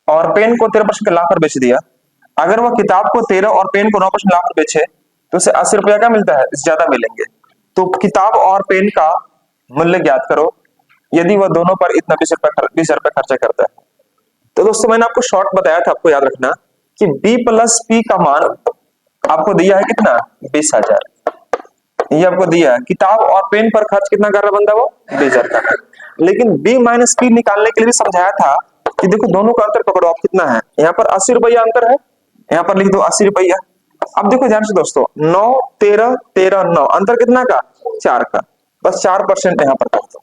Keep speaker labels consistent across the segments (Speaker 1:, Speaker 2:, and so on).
Speaker 1: और पेन को 13% के लाभ पर बेच दिया, अगर वह किताब को 13 और पेन को 9% लाभ पर बेचे तो उसे 80 रुपया क्या मिलता है, इससे ज्यादा मिलेंगे। तो किताब और पेन का मूल्य ज्ञात करो यदि वह दोनों पर इतना 20 रुपए खर्चा करता है। तो दोस्तों मैंने आपको शॉर्ट बताया था, आपको याद रखना कि बी प्लस पी का मान आपको दिया है कितना, 20,000। ये आपको दिया है, किताब और पेन पर खर्च कितना कर रहा बंदा, वो 20,000 कर रहा है। लेकिन बी माइनस पी निकालने के लिए भी समझाया था कि देखो दोनों का अंतर पकड़ो आप कितना है, यहाँ पर 80 रुपया अंतर है, यहाँ पर लिख दो 80 रुपया। अब देखो ध्यान से दोस्तों, 9 13 13 9 अंतर कितना का, 4 का, बस 4% यहाँ पर कर दो,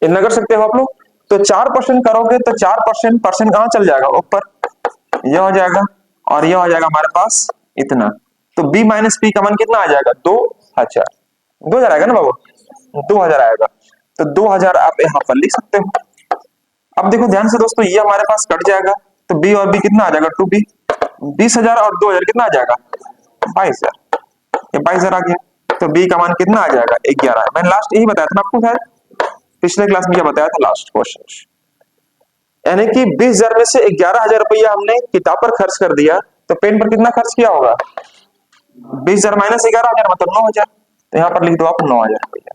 Speaker 1: इतना कर सकते हो आप लोग। तो 4% करोगे तो 4% परसेंट कहां चल जाएगा, ऊपर, यह हो जाएगा और यह हो जाएगा हमारे पास इतना। तो b माइनस पी का मान कितना आ जाएगा, 2000, 2000 आएगा ना बाबू, 2000 आएगा। तो 2000 आप यहाँ पर लिख सकते हो। अब देखो ध्यान से दोस्तों, ये हमारे पास कट जाएगा तो b और b कितना आ जाएगा, 2b, 20,000 और 2000 कितना आ जाएगा, 22,000, ये 22,000 आ गया। तो b का मान कितना आ जाएगा, 11। मैंने लास्ट यही बताया था ना आपको, शायद पिछले क्लास में ये बताया था लास्ट क्वेश्चन, यानी कि 20,000 में से 11,000 रुपया हमने किताब पर खर्च कर दिया, तो पेन पर कितना खर्च किया होगा, 20,000 माइनस 11,000 मतलब 9,000। तो यहाँ पर लिख दो आप 9,000 रुपया।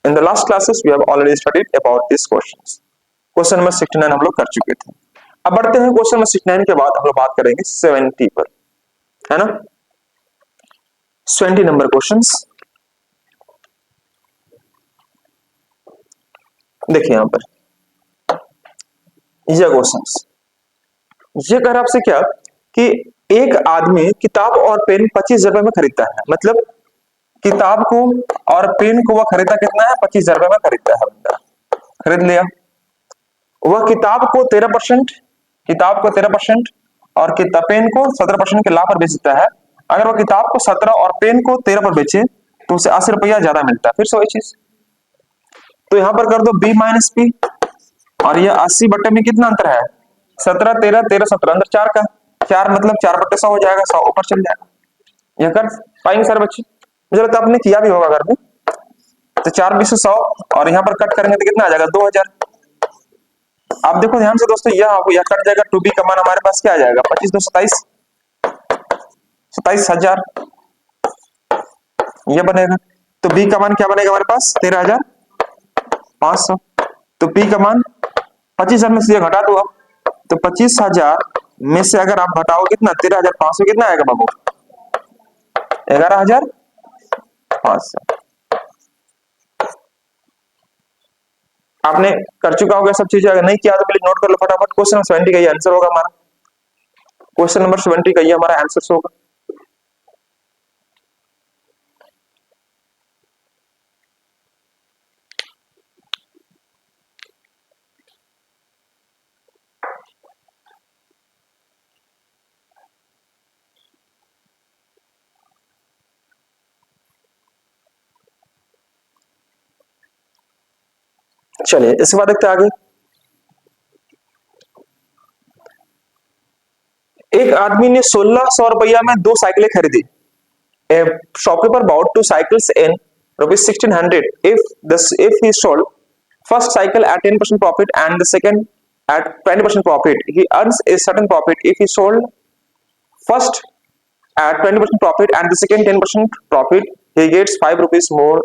Speaker 1: In the last classes we have already studied about this questions. Question number 69 हम लोग कर चुके थे। अब बढ़ते हैं क्वेश्चन नंबर 69 के बाद हम लोग बात करेंगे 70 पर, है ना। 20 नंबर क्वेश्चंस देखिए यहाँ पर, ये क्वेश्चंस ये कह रहा आपसे क्या कि एक आदमी किताब और पेन 25,000 रुपए में खरीदता है, मतलब किताब को और पेन को वह खरीदता कितना है, 25,000 रुपए में खरीदता है, बंदा खरीद लिया। वह किताब को 13% और किताब पेन को 17% के लाभ पर बेच देता है। अगर वह किताब को 17 और पेन को 13 पर बेचे तो उसे 80 रुपया ज्यादा मिलता है। फिर से वही चीज, तो यहां पर कर दो b माइनस पी, और ये 80 बट्टे में कितना अंतर है, 17 13 13 17 अंदर 4 का, 4 मतलब 4/100 हो जाएगा, 100 ऊपर चल जाएगा। यह कर पाएंगे सारे बच्चे, मुझे लगता है आपने किया भी होगा घर में। तो 4 20 100 और यहाँ पर कट करेंगे तो कितना आ जाएगा, 2000। आप देखो ध्यान से दोस्तों, यह कट जाएगा, 2b का मान हमारे पास क्या आ जाएगा, 25 2 27, 27,000 यह बनेगा। तो b का मान क्या बनेगा हमारे पास, 13,500। तो p का मान 25,000 में से घटा दो आप, तो 25,000 में से अगर आप घटाओ कितना, 13,500 कितना आएगा बाबू, 11,500। आपने कर चुका होगा सब चीजें, अगर नहीं किया तो प्लीज नोट कर लो फटाफट। क्वेश्चन नंबर 70 का ये आंसर होगा हमारा, क्वेश्चन नंबर 70 का ये हमारा आंसर होगा। चलिए इसके बाद देखते हैं आगे। एक आदमी ने 1600 रुपया में 2 साइकिलें खरीदी। A shopkeeper bought 2 cycles in rupees 1,600. If he sold first cycle at 10% profit and the second at 20% profit, he earns a certain profit. If he sold first at 20% profit and the second 10% profit, he gets 5 rupees more.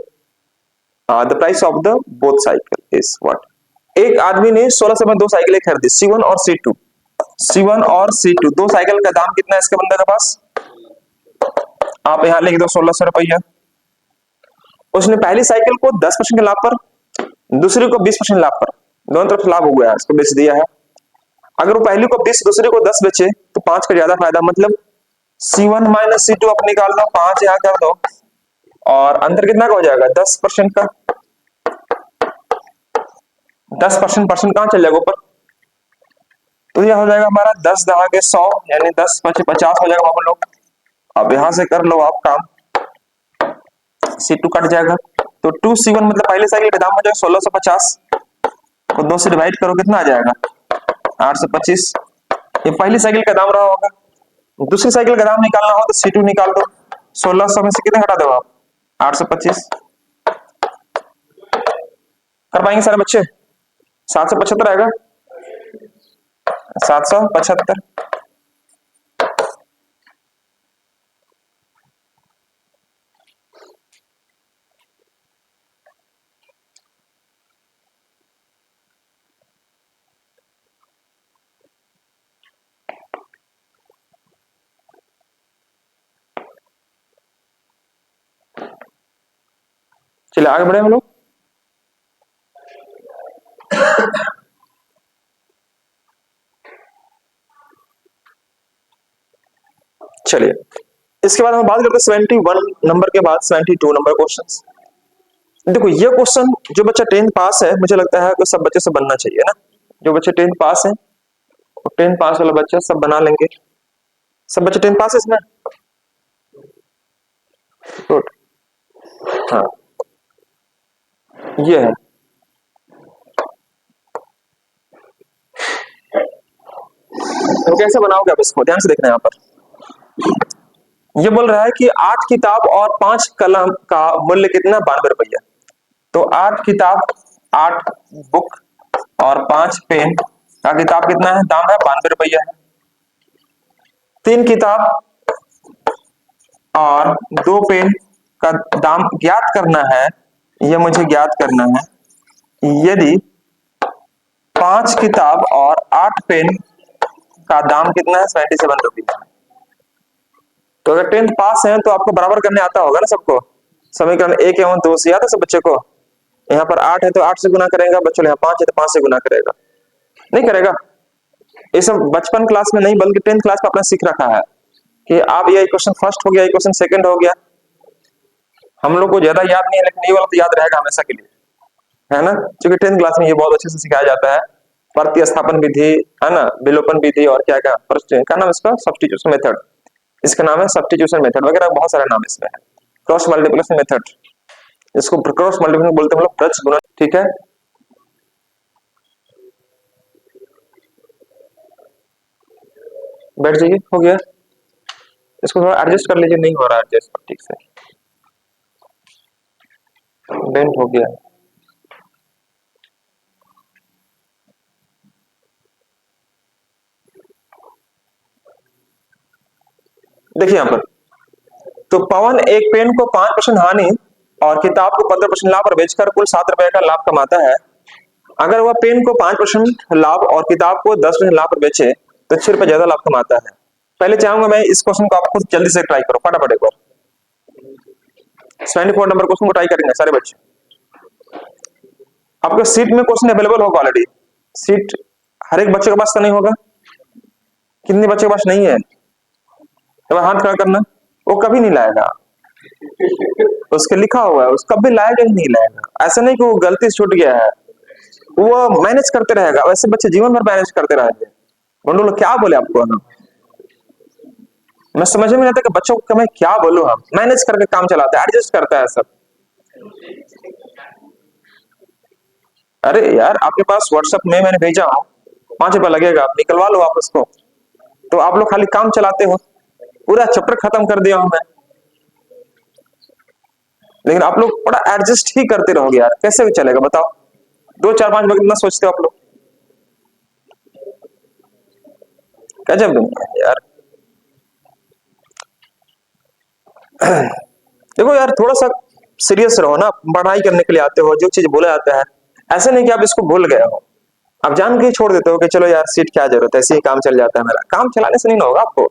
Speaker 1: The price of the both cycle is what? एक आदमी ने 1600 में 2 साइकिलें खरीदी, C1 और C2। C1 और C2 दो cycle का दाम कितना है इसके बंदे के पास, आप यहां लिख दो 1600 रुपया। उसने पहली साइकिल को 10% के लाभ पर, दूसरी को 20% लाभ पर, दोनों तरफ लाभ हो गया, इसको बेच दिया है। अगर वो पहली को 20 दूसरी को 10 बेचे तो 5 का ज्यादा फायदा, मतलब C1 माइनस C2 आप निकाल दो, 5 यहां कर दो और अंतर कितना का हो जाएगा, 10% का। 10% कहां चल जाएगा ऊपर, तो यह हो जाएगा हमारा 10 दहा के 100 यानी 10 5 50 हो जाएगा बाबू लोग। अब यहां से कर लो आप काम, C2 कट जाएगा तो 2C1 मतलब पहले साइकिल का दाम हो जाएगा 1650 को 2 से डिवाइड करो कितना आ जाएगा 825। ये पहली साइकिल का दाम रहा होगा। दूसरी साइकिल का दाम निकालना हो तो C2 निकाल दो, 1600 में से कितने घटा दो आप, 825। कर पाएंगे सारे बच्चे, 775 आएगा, 775। चलिए आगे बढ़े हम लोग। चलिए इसके बाद हम बात करते हैं 71 नंबर के बाद 72 नंबर क्वेश्चन। देखो ये क्वेश्चन जो बच्चा 10th पास है, मुझे लगता है कि सब बच्चे से बनना चाहिए ना। जो बच्चे 10th पास है, और 10th पास वाला बच्चा सब बना लेंगे। सब बच्चे 10th पास है इसमें? गुड। हाँ ये है। तो कैसे बनाओगे आप इसको, ध्यान से देखना यहाँ पर। ये बोल रहा है कि 8 किताब और 5 कलम का मूल्य कितना, 92 रुपया। तो 8 किताब, 8 बुक और 5 पेन का किताब कितना है, दाम है 92 रुपया है। 3 किताब और 2 पेन का दाम ज्ञात करना है, यह मुझे ज्ञात करना है। यदि 5 किताब और 8 पेन का दाम कितना है, 77 रुपीज। तो अगर 10th पास है तो आपको बराबर करने आता होगा ना सबको। समीकरण 1 एवं 2 से आता सब बच्चे को। यहाँ पर 8 है तो 8 से गुना करेगा, बच्चों यहाँ 5 है तो 5 से गुना करेगा, नहीं करेगा। ये सब बचपन क्लास में नहीं बल्कि 10th क्लास में अपना सीख रखा है कि आप ये क्वेश्चन फर्स्ट हो गया, ये क्वेश्चन सेकंड हो गया। हम लोग को ज्यादा याद नहीं है, लेकिन ये वाला तो याद रहेगा हमेशा के लिए, है ना। क्योंकि 10th क्लास में ये बहुत अच्छे से सिखाया जाता है। प्रतिस्थापन विधि, है ना, विलोपन विधि, और क्या क्या क्या नाम इसका, सब्स्टिट्यूशन मेथड, इसका नाम है सब्स्टिट्यूशन मेथड वगैरह, बहुत सारे नाम इसमें है। क्रॉस मल्टीप्लिकेशन मेथड, इसको क्रॉस मल्टीप्लिकेशन बोलते हैं हम लोग, प्रच गुणन, ठीक है। बैठ जाइए, हो गया। इसको थोड़ा एडजस्ट कर लीजिए, नहीं हो रहा एडजस्ट ठीक से, बेंट हो गया। देखिए यहाँ पर, तो पवन एक पेन को 5% हानि और किताब को 15% लाभ पर बेचकर कुल 7 रुपए का लाभ कमाता है। अगर वह पेन को 5% लाभ और किताब को 10% लाभ पर बेचे तो 6 रुपए ज्यादा लाभ कमाता है। पहले चाहूंगा मैं इस क्वेश्चन को आप खुद जल्दी से ट्राई करो, फटाफट एक बार। 74 नंबर क्वेश्चन को ट्राई करेंगे सारे बच्चे। आपके सीट में क्वेश्चन अवेलेबल होगा ऑलरेडी। सीट हर एक बच्चे के पास तो नहीं होगा। कितने बच्चे के पास नहीं है, तो हाथ खड़ा करना। वो कभी नहीं लाएगा, उसके लिखा हुआ है, उसका कभी लाएगा ही नहीं लाएगा। ऐसा नहीं कि वो गलती से छूट गया है, वो मैनेज करते रहेगा। वैसे बच्चे जीवन भर मैनेज करते रहेंगे। बंडू लोग क्या बोले आपको हम, मैं समझ में नहीं आता कि बच्चों को मैं क्या बोलूं। हम मैनेज करके काम चलाते हैं, एडजस्ट करता है सब। अरे यार आपके पास व्हाट्सएप में मैंने भेजा हूं, 5 रुपया लगेगा, आप निकलवा लो आप उसको। तो आप लोग खाली काम चलाते हो, पूरा चैप्टर खत्म कर दिया हूं मैं, लेकिन आप लोग बड़ा एडजस्ट ही करते रहोगे यार, कैसे भी चलेगा बताओ। 2 4 5 लोग इतना सोचते हो आप लोग, गजब दुनिया है यार। देखो यार थोड़ा सा सीरियस रहो ना, पढ़ाई करने के लिए आते हो, जो चीज बोला जाता है ऐसे नहीं कि आप इसको भूल गए हो, आप जान के ही छोड़ देते हो कि चलो यार सीट क्या जरूरत है, ऐसे ही काम चल जाता है मेरा। काम चलाने से नहीं ना होगा, आपको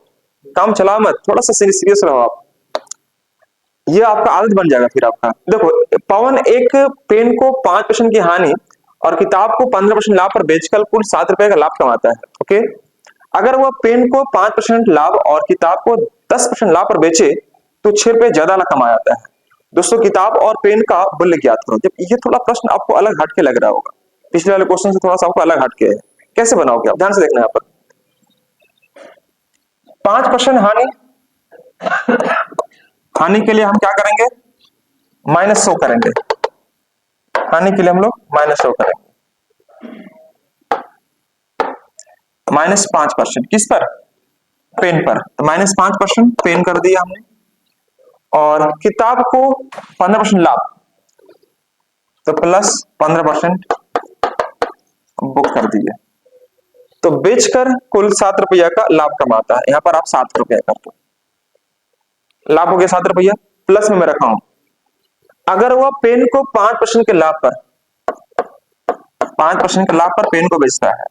Speaker 1: काम चलाओ मत, थोड़ा सा सीरियस रहो आप, ये आपका आदत बन जाएगा फिर आपका। देखो पवन एक पेन को 5% की हानि और किताब को 15% लाभ पर बेचकर कुल 7 रुपए का लाभ कमाता है। ओके, अगर वह पेन को 5% लाभ और किताब को 10% लाभ पर बेचे तो 6 रुपए ज्यादा कमा जाता है। दोस्तों किताब और पेन का मूल्य ज्ञात करो। जब ये थोड़ा प्रश्न आपको अलग हटके लग रहा होगा, पिछले वाले क्वेश्चन से थोड़ा सा आपको अलग हटके है, कैसे बनाओगे आप, ध्यान से देखना यहाँ पर। 5% हानि, हानि के लिए हम क्या करेंगे, -100 करेंगे। हानि के लिए हम लोग -100 करेंगे। -5% किस पर, पेन पर, तो -5% पेन कर दिया हमने, और किताब को 15% लाभ, तो +15%, बुक कर दिए, तो बेचकर कुल 7 रुपया का लाभ कमाता है। यहां पर आप 7 रुपया कर दो, लाभ हो गया 7 रुपया, प्लस में मैं रखा हूं। अगर वह पेन को 5% के लाभ पर 5% के लाभ पर पेन को बेचता है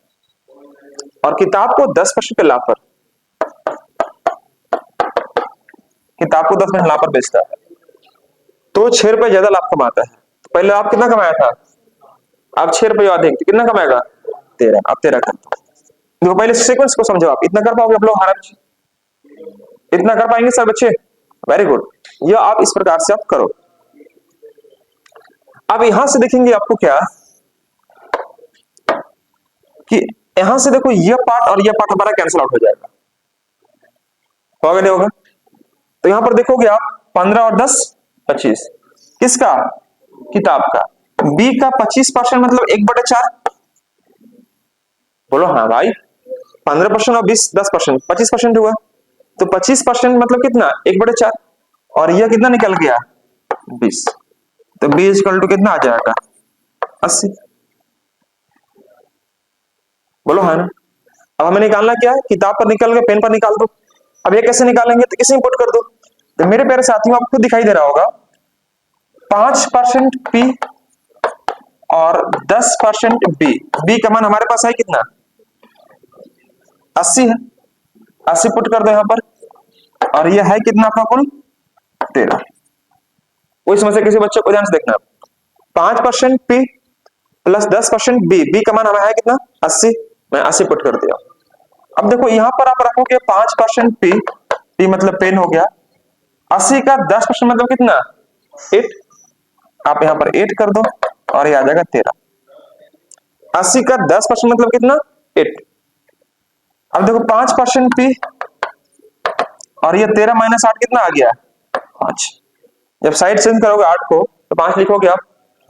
Speaker 1: और किताब को 10% के लाभ पर किताब को 10% लाभ पर बेचता है, तो 6 रुपए ज्यादा लाभ कमाता है। तो पहले आप कितना कमाया था, अब 6 रुपये अधिक, तो कितना कमाएगा 13। अब 13 कर दो। देखो पहले सीक्वेंस को समझो, आप इतना कर पाओगे आप लोग, हमारा इतना कर पाएंगे सर बच्चे, वेरी गुड। यह आप इस प्रकार से आप करो। अब यहां से देखेंगे आपको क्या कि यहां से देखो यह पार्ट और यह पार्ट हमारा कैंसिल आउट हो जाएगा, होगा नहीं होगा? तो यहां पर देखोगे आप 15 और 10 25, किसका, किताब का। बी का 25% मतलब 1/4, बोलो हाँ भाई, 15% और 10% 25% हुआ, तो 25% मतलब कितना 1/4, और यह कितना निकल गया 20, तो बी इक्वल टू कितना आ जाएगा 80, बोलो हाँ ना। अब हमें निकालना क्या है, किताब पर निकल के पेन पर निकाल दो। अब ये कैसे निकालेंगे, तो किसी इंपुट कर दो। तो मेरे प्यारे साथियों आपको दिखाई दे रहा होगा 5% पी और 10% बी। बी का मान हमारे पास है कितना 80 है, 80 पुट कर दो यहां पर, और यह है कितना आपका कुल 13। कोई समस्या किसी बच्चे को ध्यान से देखना, 5% पी प्लस 10% बी, बी का मान हमें है कितना 80, मैं 80 पुट कर दिया। अब देखो यहां पर आप रखोगे 5% पी, पी मतलब पेन हो गया, 80 का 10% मतलब कितना 8, आप यहां पर 8 कर दो और ये आ जाएगा 13। 80 का 10% मतलब कितना 8। अब देखो 5% पी और ये 13 माइनस 8 कितना आ गया 5। जब साइड चेंज करोगे 8 को तो 5 लिखोगे आप।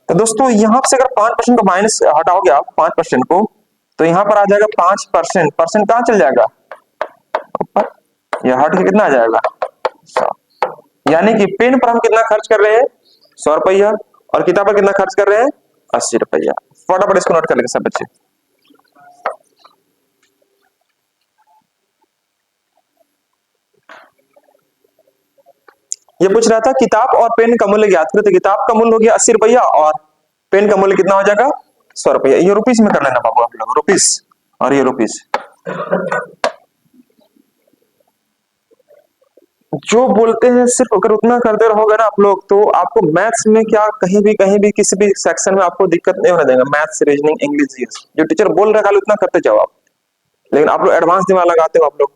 Speaker 1: तो दोस्तों यहां से अगर 5% को माइनस हटाओगे आप 5% को, तो यहां पर आ जाएगा 5%, परसेंट कहां चल जाएगा ऊपर, यह हट के कितना आ जाएगा 100। यानी कि पेन पर हम कितना खर्च कर रहे हैं 100 रुपया, और किताब पर कितना खर्च कर रहे हैं 80 रुपया। फटाफट इसको नोट कर लेंगे सब बच्चे। ये पूछ रहा था किताब और पेन का मूल्य ज्ञात करें, तो किताब का मूल्य हो गया 80 रुपया और पेन का मूल्य कितना हो जाएगा 100 रुपया। ये रुपीस में कर लेना बाबू आप लोग, रुपीस और ये रुपीस। जो बोलते हैं सिर्फ अगर उतना करते रहोगे ना आप लोग, तो आपको मैथ्स में क्या कहीं भी किसी भी सेक्शन में आपको दिक्कत नहीं होने देगा। मैथ्स, रीजनिंग, इंग्लिश, जो टीचर बोल रहा है खाली उतना करते जाओ आप, लेकिन आप लोग एडवांस दिमाग लगाते हो आप लोग,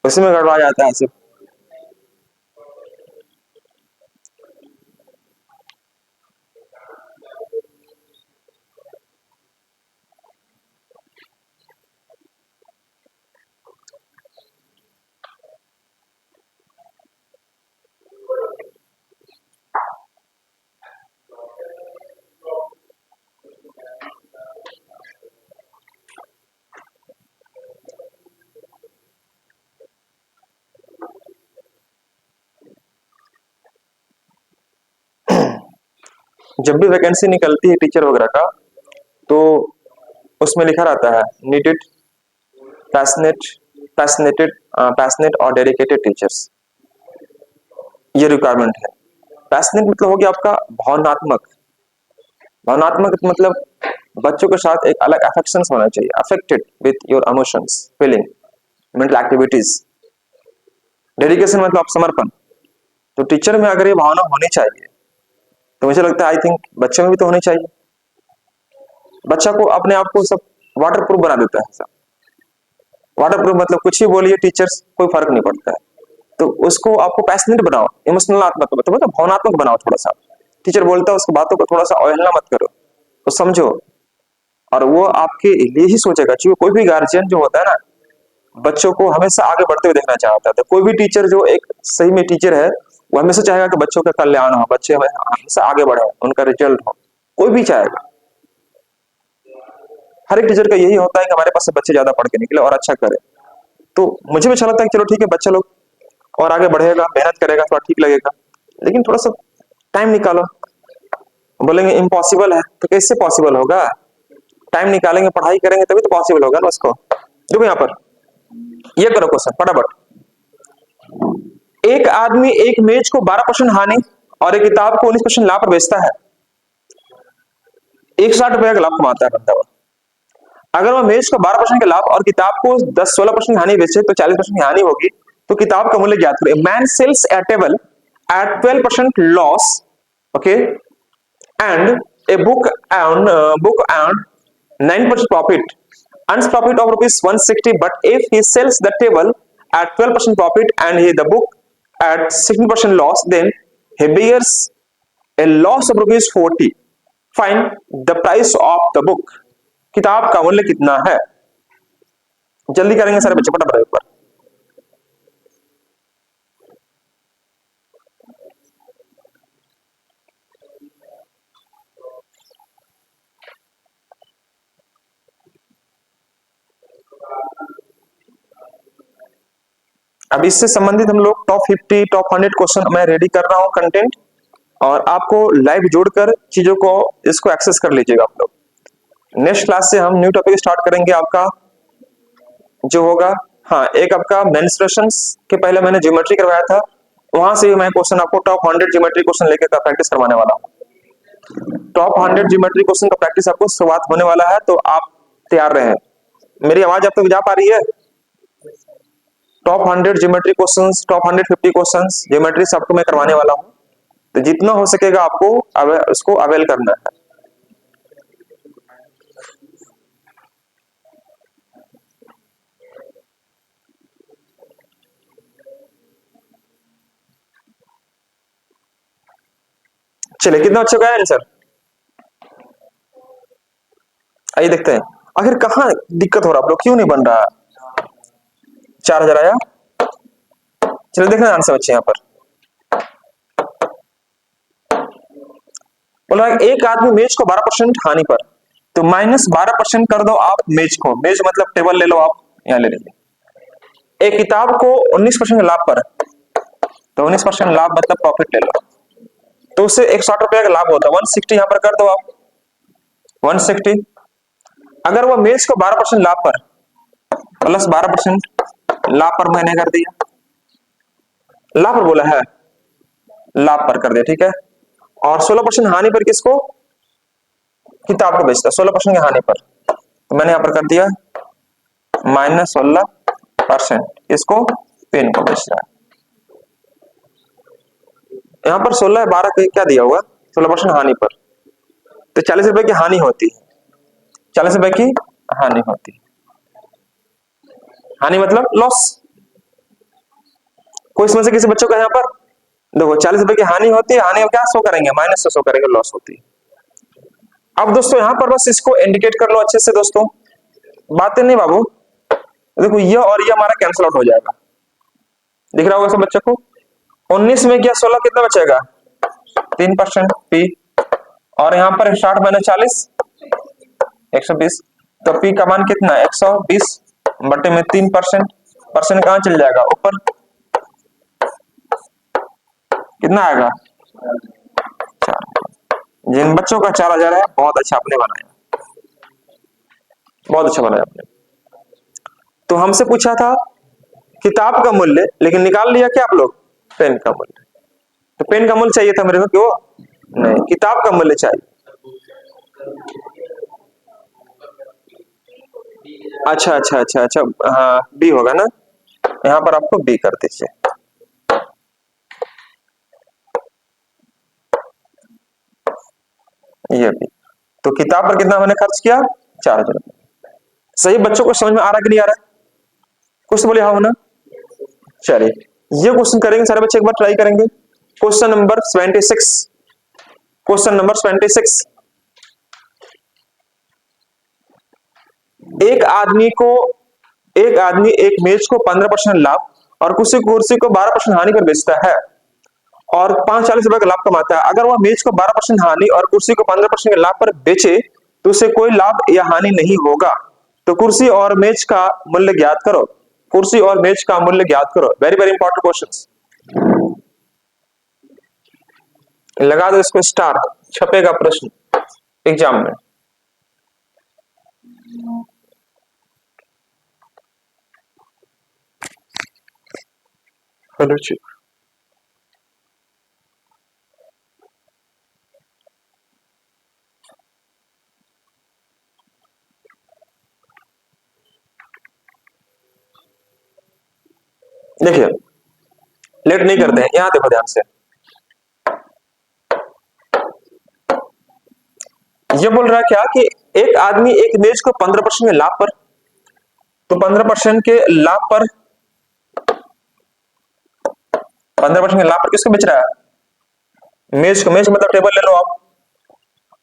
Speaker 1: उसी में गड़बड़ा जाता है सिर्फ। जब भी वैकेंसी निकलती है टीचर वगैरह का, तो उसमें लिखा रहता है नीडेड पैशनेट पैशनेटेड पैशनेट और डेडिकेटेड टीचर्स, ये रिक्वायरमेंट है। पैशनेट मतलब हो गया आपका भावनात्मक, भावनात्मक मतलब बच्चों के साथ एक अलग अफेक्शन होना चाहिए, affected with your emotions, feeling, mental activities. Dedication मतलब समर्पण। तो टीचर में अगर ये भावना होनी चाहिए, तो मुझे लगता है आई थिंक बच्चे में भी तो होनी चाहिए। बच्चा को अपने आप को सब वाटर प्रूफ बना देता है सब। वाटर प्रूफ मतलब कुछ ही बोलिए टीचर्स, कोई फर्क नहीं पड़ता है। तो उसको आपको पैशनेट बनाओ, इमोशनल मतलब भावनात्मक बनाओ थोड़ा सा। टीचर बोलता है उसकी बातों को थोड़ा सा अवहेलना मत करो, तो समझो, और वो आपके लिए ही सोचेगा। क्योंकि कोई भी गार्जियन जो होता है ना, बच्चों को हमेशा आगे बढ़ते हुए देखना चाहता है। तो कोई भी टीचर जो एक सही में टीचर है, वो हमेशा चाहेगा कि बच्चों का कल्याण हो, बच्चे हमेशा आगे बढ़े, उनका रिजल्ट हो, कोई भी चाहेगा। हर एक टीचर का यही होता है कि हमारे पास से बच्चे ज्यादा पढ़ के निकले और अच्छा करे। तो मुझे भी अच्छा लगता है कि चलो ठीक है बच्चा लोग और आगे बढ़ेगा, मेहनत करेगा, थोड़ा ठीक लगेगा, लेकिन थोड़ा सा टाइम निकालो। बोलेंगे इम्पॉसिबल है, तो कैसे पॉसिबल होगा? टाइम निकालेंगे, पढ़ाई करेंगे तभी तो पॉसिबल होगा ना उसको। देखो यहाँ पर ये करो क्वेश्चन फटाफट। एक आदमी एक मेज को 12% हानि और एक किताब को 19% लाभ पर बेचता है। 160 रुपए का लाभ कमाता है बंदा। अगर वह मेज को 12% का लाभ और किताब को 10-16% हानि बेचे तो 40% की हानि होगी। तो किताब का मूल्य ज्ञात करें। Man sells a table at 12% loss, okay, and a book earned 9% profit, earns profit of rupees 160. But if he sells the table at 12% profit and the book at 16% loss, then he bears a loss of rupees 40. Find the price of the book. किताब का मूल्य कितना है? जल्दी करेंगे सारे बच्चे फटाफट एक बार। अब इससे संबंधित हम लोग टॉप 50 टॉप 100 क्वेश्चन मैं रेडी कर रहा हूं कंटेंट, और आपको लाइव जोड़कर चीजों को इसको एक्सेस कर लीजिएगा आप लोग। नेक्स्ट क्लास से हम न्यू टॉपिक स्टार्ट करेंगे आपका जो होगा, हाँ, एक आपका मेंस्ट्रुएशंस के पहले मैंने ज्योमेट्री करवाया था, वहां से मैं क्वेश्चन आपको टॉप 100 ज्योमेट्री क्वेश्चन लेकर प्रैक्टिस करवाने वाला हूँ। टॉप 100 ज्योमेट्री क्वेश्चन का प्रैक्टिस आपको शुरुआत होने वाला है, तो आप तैयार रहें। मेरी आवाज आप तक जा पा रही है? Top 100 geometry questions, top 150 questions geometry से आपको मैं करवाने वाला हूं, तो जितना हो सकेगा आपको उसको अवेल करना है। चलिए कितना बच्चों का है आंसर, आइए देखते हैं आखिर कहां दिक्कत हो रहा है, आप लोग क्यों नहीं बन रहा है। 4000 आया। चलिए देखना आंसर बच्चे यहाँ पर बोला एक आदमी मेज को 12% हानि पर, तो -12% कर दो आप मेज को, मेज मतलब टेबल ले लो आप, यहाँ ले लीजिए। एक किताब को 19% लाभ पर, तो 19% लाभ मतलब प्रॉफिट ले लो, तो उससे 160 रुपए का लाभ होता है। 160 यहां पर कर दो आप, 160। अगर वह मेज को 12% लाभ पर प्लस 12% लाभ पर मैंने कर दिया, लाभ पर बोला है, लाभ पर कर दिया, ठीक है। और 16% हानि पर किसको, किताब को बेचता है, 16% की हानि पर, तो मैंने यहां पर कर दिया -16%, इसको पेन को बेच रहा है। यहां पर 16 12 क्या दिया हुआ, 16% हानि पर, तो 40 रुपए की हानि होती है, 40 रुपए की हानि होती है। हानि मतलब लॉस। कोई समझ से किसी बच्चों का यहाँ पर देखो 40 रुपए की हानि होती है, हानि क्या शो करेंगे, माइनस से शो करेंगे, लॉस होती है। अब दोस्तों यहाँ पर बस इसको इंडिकेट कर लो अच्छे से दोस्तों, बातें नहीं बाबू। देखो ये और ये हमारा कैंसिल आउट हो जाएगा, दिख रहा होगा सब बच्चों को। 19 में क्या 16 कितना बचेगा, 3% पी, और यहाँ पर 60 माइनस 40 120, तो पी का मान कितना 120 बटे में 3%, परसेंट कहां चल जाएगा ऊपर, कितना आएगा 4। जिन बच्चों का 4000 है बहुत अच्छा आपने बनाया, बहुत अच्छा बनाया आपने। तो हमसे पूछा था किताब का मूल्य, लेकिन निकाल लिया क्या आप लोग, पेन का मूल्य। तो पेन का मूल्य चाहिए था मेरे को, क्यों नहीं, किताब का मूल्य चाहिए। अच्छा अच्छा अच्छा अच्छा, हाँ बी होगा ना, यहाँ पर आपको बी कर दीजिए। ये भी, तो किताब पर कितना मैंने खर्च किया, 4000 रुपए। सही बच्चों को समझ में आ रहा कि नहीं आ रहा है, कुछ तो बोले हाँ होना। चलिए ये क्वेश्चन करेंगे सारे बच्चे, एक बार ट्राई करेंगे। Question number 76, question number 76। एक आदमी एक मेज को 15% लाभ और कुर्सी को 12% हानि पर बेचता है और 540 रुपए का लाभ कमाता है। अगर वह मेज को 12% हानि और कुर्सी को 15% के लाभ पर बेचे तो उसे कोई लाभ या हानि नहीं होगा। तो कुर्सी और मेज का मूल्य ज्ञात करो, कुर्सी और मेज का मूल्य ज्ञात करो। वेरी वेरी इंपॉर्टेंट क्वेश्चंस, लगा दो इसको स्टार, छपेगा प्रश्न एग्जाम में। फेलोशिप। देखिए लेट नहीं करते हैं, यहां देखो ध्यान से, ये बोल रहा है क्या कि एक आदमी एक इमेज को 15% के लाभ पर, तो 15% के लाभ पर, 15% के लाभ पर किसको बेच रहा है? मेज को। मेज मतलब टेबल ले लो आप,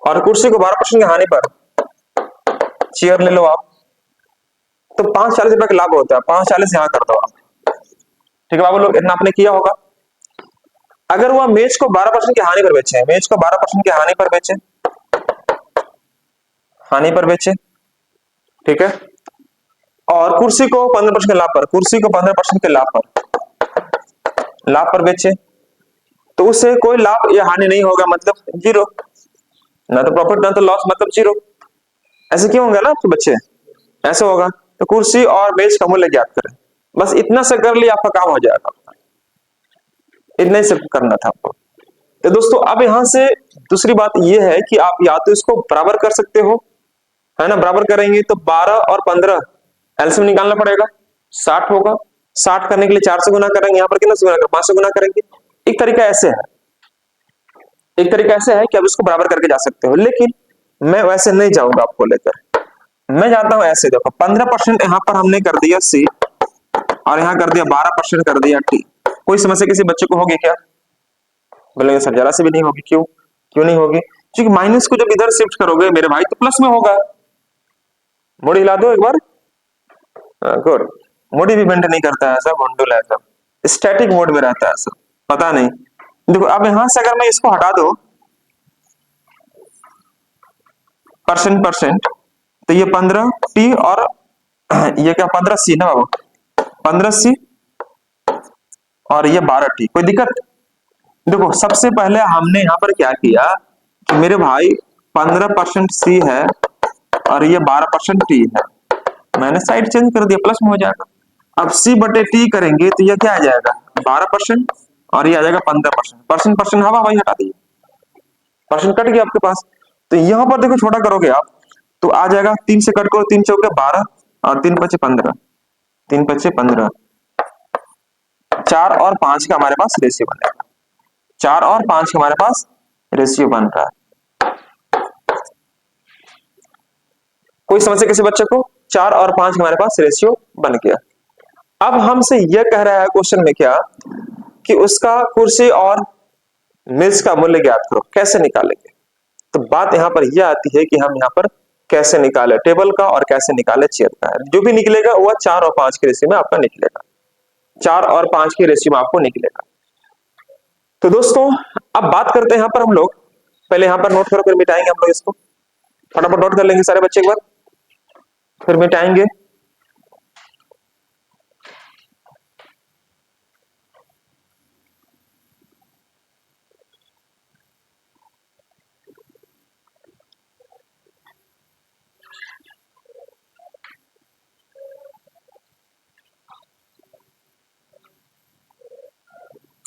Speaker 1: और कुर्सी को 12% की हानि पर चेयर ले लो आप, तो 540 रुपए का लाभ होता है। 540 यहां कर दो आप, ठीक है बाबू लोग, इतना आपने किया होगा। अगर वह मेज को 12% की हानि पर बेचे, मेज को 12% की हानि पर बेचे, हानि पर बेचे, ठीक है, और कुर्सी को 15% के लाभ पर, कुर्सी को 15% के लाभ पर बेचे, तो उससे कोई लाभ या हानि नहीं होगा, मतलब जीरो, ना तो प्रॉफिट ना तो लॉस, मतलब जीरो। ऐसे क्यों होगा ना आपके बच्चे, ऐसे होगा। तो कुर्सी और मेज का मूल्य ज्ञात करें, बस इतना से कर लिया आपका काम हो जाएगा, इतना ही सब करना था आपको। तो दोस्तों अब यहां से दूसरी बात यह है कि आप या तो इसको बराबर कर सकते हो, है ना, बराबर करेंगे तो 12 और 15 एलसीएम निकालना पड़ेगा, 60 होगा। 60 करने के लिए 4 से गुना करेंगे, यहाँ पर कितना से गुना करेंगे, 5 से गुना करेंगे। एक तरीका ऐसे है, एक तरीका ऐसे है कि आप इसको बराबर करके जा सकते हो, लेकिन मैं वैसे नहीं जाऊंगा आपको लेकर, मैं जाता हूं ऐसे। देखो 15% यहाँ पर हमने कर दिया सी, और यहाँ कर दिया 12% कर दिया टी। कोई समस्या किसी बच्चे को होगी क्या? बोलेंगे सर जरा से भी नहीं होगी। क्यों क्यों नहीं होगी? क्योंकि माइनस को जब इधर शिफ्ट करोगे मेरे भाई तो प्लस में होगा। मोड़ी हिला दो एक बार, गुड। मोड़ी भी बेंड नहीं करता है सब, गुंडुल है सब, स्टैटिक मोड में रहता है सब, पता नहीं। देखो अब यहां से अगर मैं इसको हटा दो परसेंट परसेंट, तो ये 15 टी और ये क्या 15 सी ना बाबू, 15 सी और ये 12 टी, कोई दिक्कत? देखो सबसे पहले हमने यहाँ पर क्या किया कि मेरे भाई 15% सी है और ये 12% टी है, मैंने साइड चेंज कर दिया, प्लस में हो जाएगा। अब सी बटे टी करेंगे तो ये क्या आ जाएगा 12% और ये आ जाएगा 15%। परसेंट परसेंट हवा भाई हटा दीजिए, परसेंट कट गया आपके पास। तो यहाँ पर देखो छोटा करोगे आप तो आ जाएगा 3 से कट करो, 3 चौके 12 और 3 पचे 15, 3 पचे 15, 4 और 5 का हमारे पास रेशियो बनेगा, 4 और 5 का हमारे पास रेशियो बन रहा है। कोई समस्या किसी बच्चे को? 4 और 5 का हमारे पास रेशियो बन गया। अब हमसे यह कह रहा है क्वेश्चन में क्या कि उसका कुर्सी और मेज का मूल्य ज्ञात करो, कैसे निकालेंगे? तो बात यहां पर यह आती है कि हम यहां पर कैसे निकाले टेबल का और कैसे निकाले चेयर का। जो भी निकलेगा वह 4 और 5 के रेशियो में आपका निकलेगा, 4 और 5 के रेशियो में आपको निकलेगा। तो दोस्तों अब बात करते हैं यहां पर हम लोग, पहले यहां पर नोट करो फिर मिटाएंगे हम लोग इसको, फटाफट नोट कर लेंगे सारे बच्चे एक बार, फिर मिटाएंगे।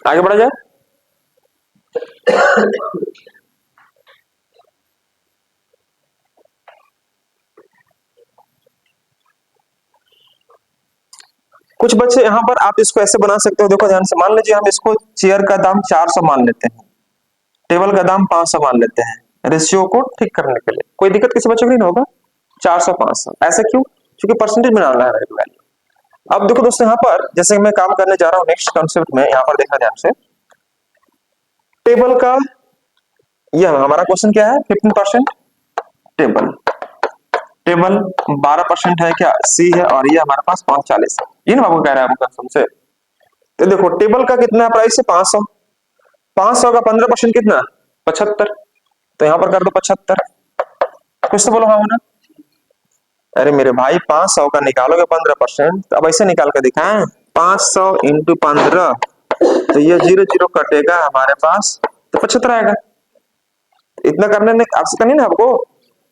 Speaker 1: आगे बढ़ा जाए। कुछ बच्चे यहां पर आप इसको ऐसे बना सकते हो, देखो ध्यान से, मान लीजिए हम इसको चेयर का दाम 400 मान लेते हैं, टेबल का दाम 500 मान लेते हैं, रेशियो को ठीक करने के लिए। कोई दिक्कत किसी बच्चे को नहीं होगा? 400 500 ऐसे क्यों? क्योंकि परसेंटेज में डालना है मेरे को वैल्यू। अब देखो दोस्तों यहाँ पर जैसे मैं काम करने जा रहा हूँ नेक्स्ट कॉन्सेप्ट में, यहाँ पर देखना ध्यान से, टेबल का यह हमारा क्वेश्चन क्या है 15% टेबल, टेबल 12% है क्या सी है, और ये हमारे पास 540 है, ये ना बाबू कह रहा है आपको कसम से। तो देखो टेबल का कितना प्राइस है 500, 500 का 15% कितना 75, तो यहां पर कर दो 75। कुछ तो बोलो हाँ ना। अरे मेरे भाई 500 का निकालोगे 15%, तो अब ऐसे निकाल कर दिखाएं, 500 इंटू 15, तो ये 0 0 कटेगा हमारे पास, तो 75 आएगा। इतना करने में आपसे करनी ना आपको।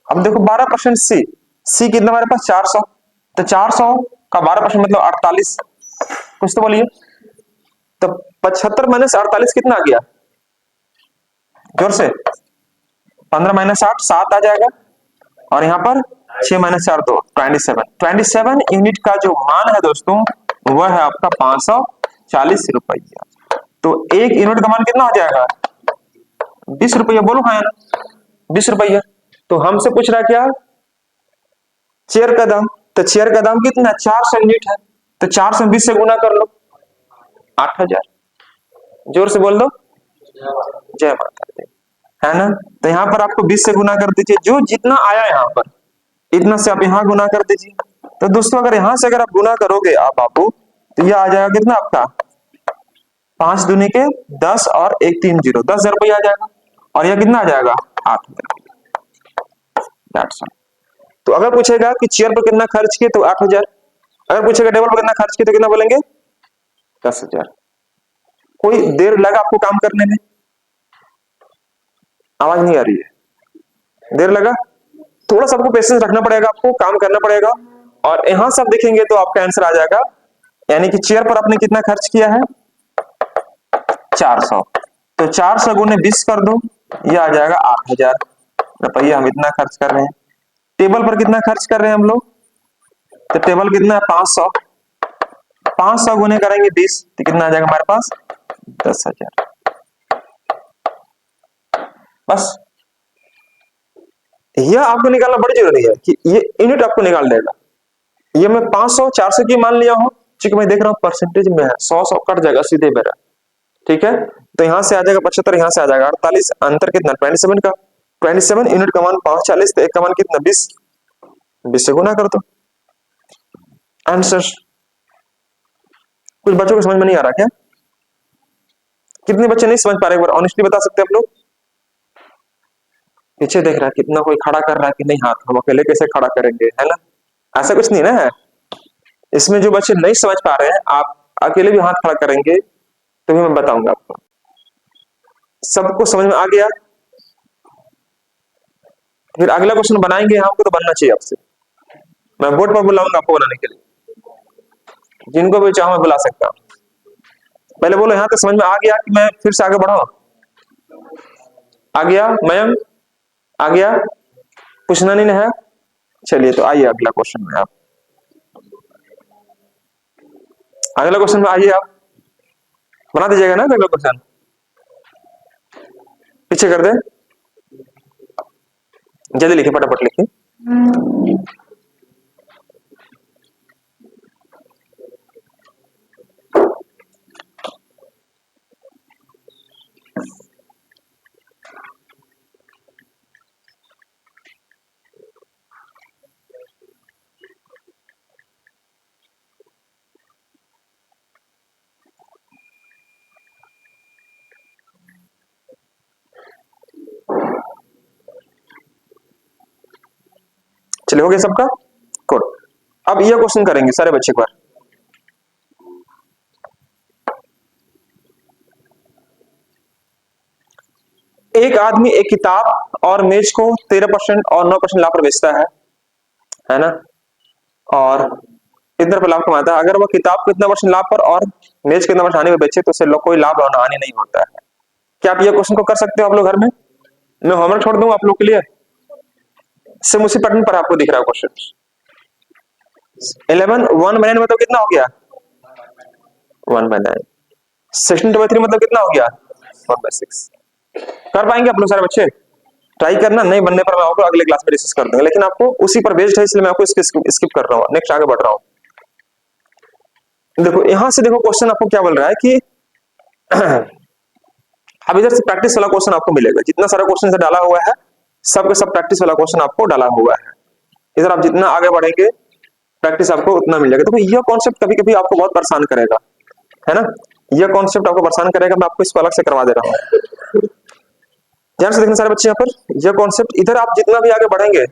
Speaker 1: अब देखो 12% सी, सी कितना हमारे पास 400, तो 400 का 12% मतलब 48। कुछ तो बोलिए, तो 75 माइनस 48 कितना आ गया, जोर से, 15 माइनस 8 7 आ जाएगा, और यहाँ पर 6 माइनस 4 2 27 यूनिट का जो मान है दोस्तों वह है आपका 540 रुपया। तो एक यूनिट का मान कितना हो जाएगा, 20 रुपया, बोलो हाँ, 20 रुपया। तो हमसे पूछ रहा है क्या, चेयर का दाम, तो चेयर का दाम कितना, 400 यूनिट है, तो 400 20 से गुना कर लो, 8000। जोर से बोल दो, जय माता दी, है ना। तो यहाँ पर आपको 20 से गुना कर दीजिए, जो जितना आया यहाँ पर इतना से आप यहाँ गुना कर दीजिए। तो दोस्तों अगर यहाँ से अगर आप गुना करोगे आप बाबू, तो ये आ जाएगा कितना आपका, 5 दूनी के 10 और 1 3 0, 10,000 रुपया आ जाएगा, और यह कितना आ जाएगा, 8,000। तो अगर पूछेगा कि चेयर पर कितना खर्च किए तो 8,000, अगर पूछेगा टेबल पर कितना खर्च किए तो कितना बोलेंगे, 10,000। कोई देर लगा आपको काम करने में, आवाज नहीं आ रही है, देर लगा, थोड़ा सा आपको पेशेंस रखना पड़ेगा, आपको काम करना पड़ेगा, और यहां सब देखेंगे तो आपका आंसर आ जाएगा। यानी कि चेयर पर आपने कितना खर्च किया है, 400, तो 400 गुने 20 कर दो, यह आ जाएगा 8,000 रुपया हम इतना खर्च कर रहे हैं। टेबल पर कितना खर्च कर रहे हैं हम लोग, तो टेबल कितना है 500, 500 गुने करेंगे 20 तो कितना आ जाएगा हमारे पास, 10,000। बस यह आपको निकालना बड़ी जरूरी है कि ये यूनिट आपको निकाल देगा। ये मैं 500 400 की मान लिया हूं, क्योंकि मैं देख रहा हूं परसेंटेज में है, 100 कट जाएगा सीधे मेरा, ठीक है। तो यहां से आ जाएगा 75, यहां से आ जाएगा 48, अंतर कितना 27 का, 27 यूनिट का मान 540, तो एक का मान कितना 20, 20 से गुना कर दो, आंसर। कुछ बच्चों को समझ में नहीं आ रहा क्या, कितने बच्चे नहीं समझ पा रहे, एक बार ऑनेस्टली बता सकते हैं आप लोग। पीछे देख रहा है कितना, कोई खड़ा कर रहा है कि नहीं हाथ, हम अकेले कैसे खड़ा करेंगे, है ना, ऐसा कुछ नहीं ना है इसमें। जो बच्चे नहीं समझ पा रहे हैं आप अकेले भी हाथ खड़ा करेंगे तो भी मैं बताऊंगा आपको। सबको समझ में आ गया, फिर अगला क्वेश्चन बनाएंगे, हमको तो बनना चाहिए आपसे, मैं बोर्ड पर बुलाऊंगा आपको बनाने के लिए, जिनको भी चाहो मैं बुला सकता हूं। पहले बोलो यहां तक समझ में आ गया कि मैं फिर से आगे बढ़ाऊं, आ गया मयंक, आ गया, पूछना नहीं है, चलिए तो आइए अगला क्वेश्चन में, आप अगला क्वेश्चन में आइए, आप बना दीजिएगा ना अगला क्वेश्चन, पीछे कर दे, जल्दी लिखिए, फटाफट लिखिए। चलिए हो गया सबका, गुड। अब यह क्वेश्चन करेंगे सारे बच्चे एक बार। एक आदमी एक किताब और मेज को 13% और 9% लाभ पर बेचता है ना, और कितने पर लाभ कमाता है। अगर वह किताब को इतना परसेंट लाभ पर और मेज कितना परसेंट हानि में बेचे तो उसे कोई लाभ और हानि नहीं होता है। क्या आप ये क्वेश्चन को कर सकते हो आप लोग घर में, मैं होमवर्क छोड़ दूंगा आप लोग के लिए, सिर्फ उसी पैटर्न पर आपको दिख रहा है क्वेश्चन। 11 1/9 मतलब कितना हो गया, 1/9। 16/3 मतलब कितना हो गया, 1/6। कर पाएंगे आप लोग सारे बच्चे, ट्राई करना, नहीं बनने पर मैं आपको अगले क्लास में डिस्कस कर दूंगा, लेकिन आपको उसी पर बेस्ड है इसलिए मैं आपको स्किप कर रहा हूँ, नेक्स्ट आगे बढ़ रहा हूँ। देखो यहां से देखो क्वेश्चन आपको क्या बोल रहा है कि अब इधर से प्रैक्टिस वाला क्वेश्चन आपको मिलेगा, जितना सारा क्वेश्चन से डाला हुआ है सब के सब प्रैक्टिस वाला क्वेश्चन आपको डाला हुआ है। इधर आप जितना आगे बढ़ेंगे प्रैक्टिस आपको उतना मिल जाएगा। देखो यह कॉन्सेप्ट कभी कभी आपको बहुत परेशान करेगा, है ना, यह कॉन्सेप्ट आपको परेशान करेगा, मैं आपको इसको अलग से करवा दे रहा हूँ। ध्यान से देखना सारे बच्चे, यहाँ पर यह कॉन्सेप्ट इधर आप जितना भी आगे बढ़ेंगे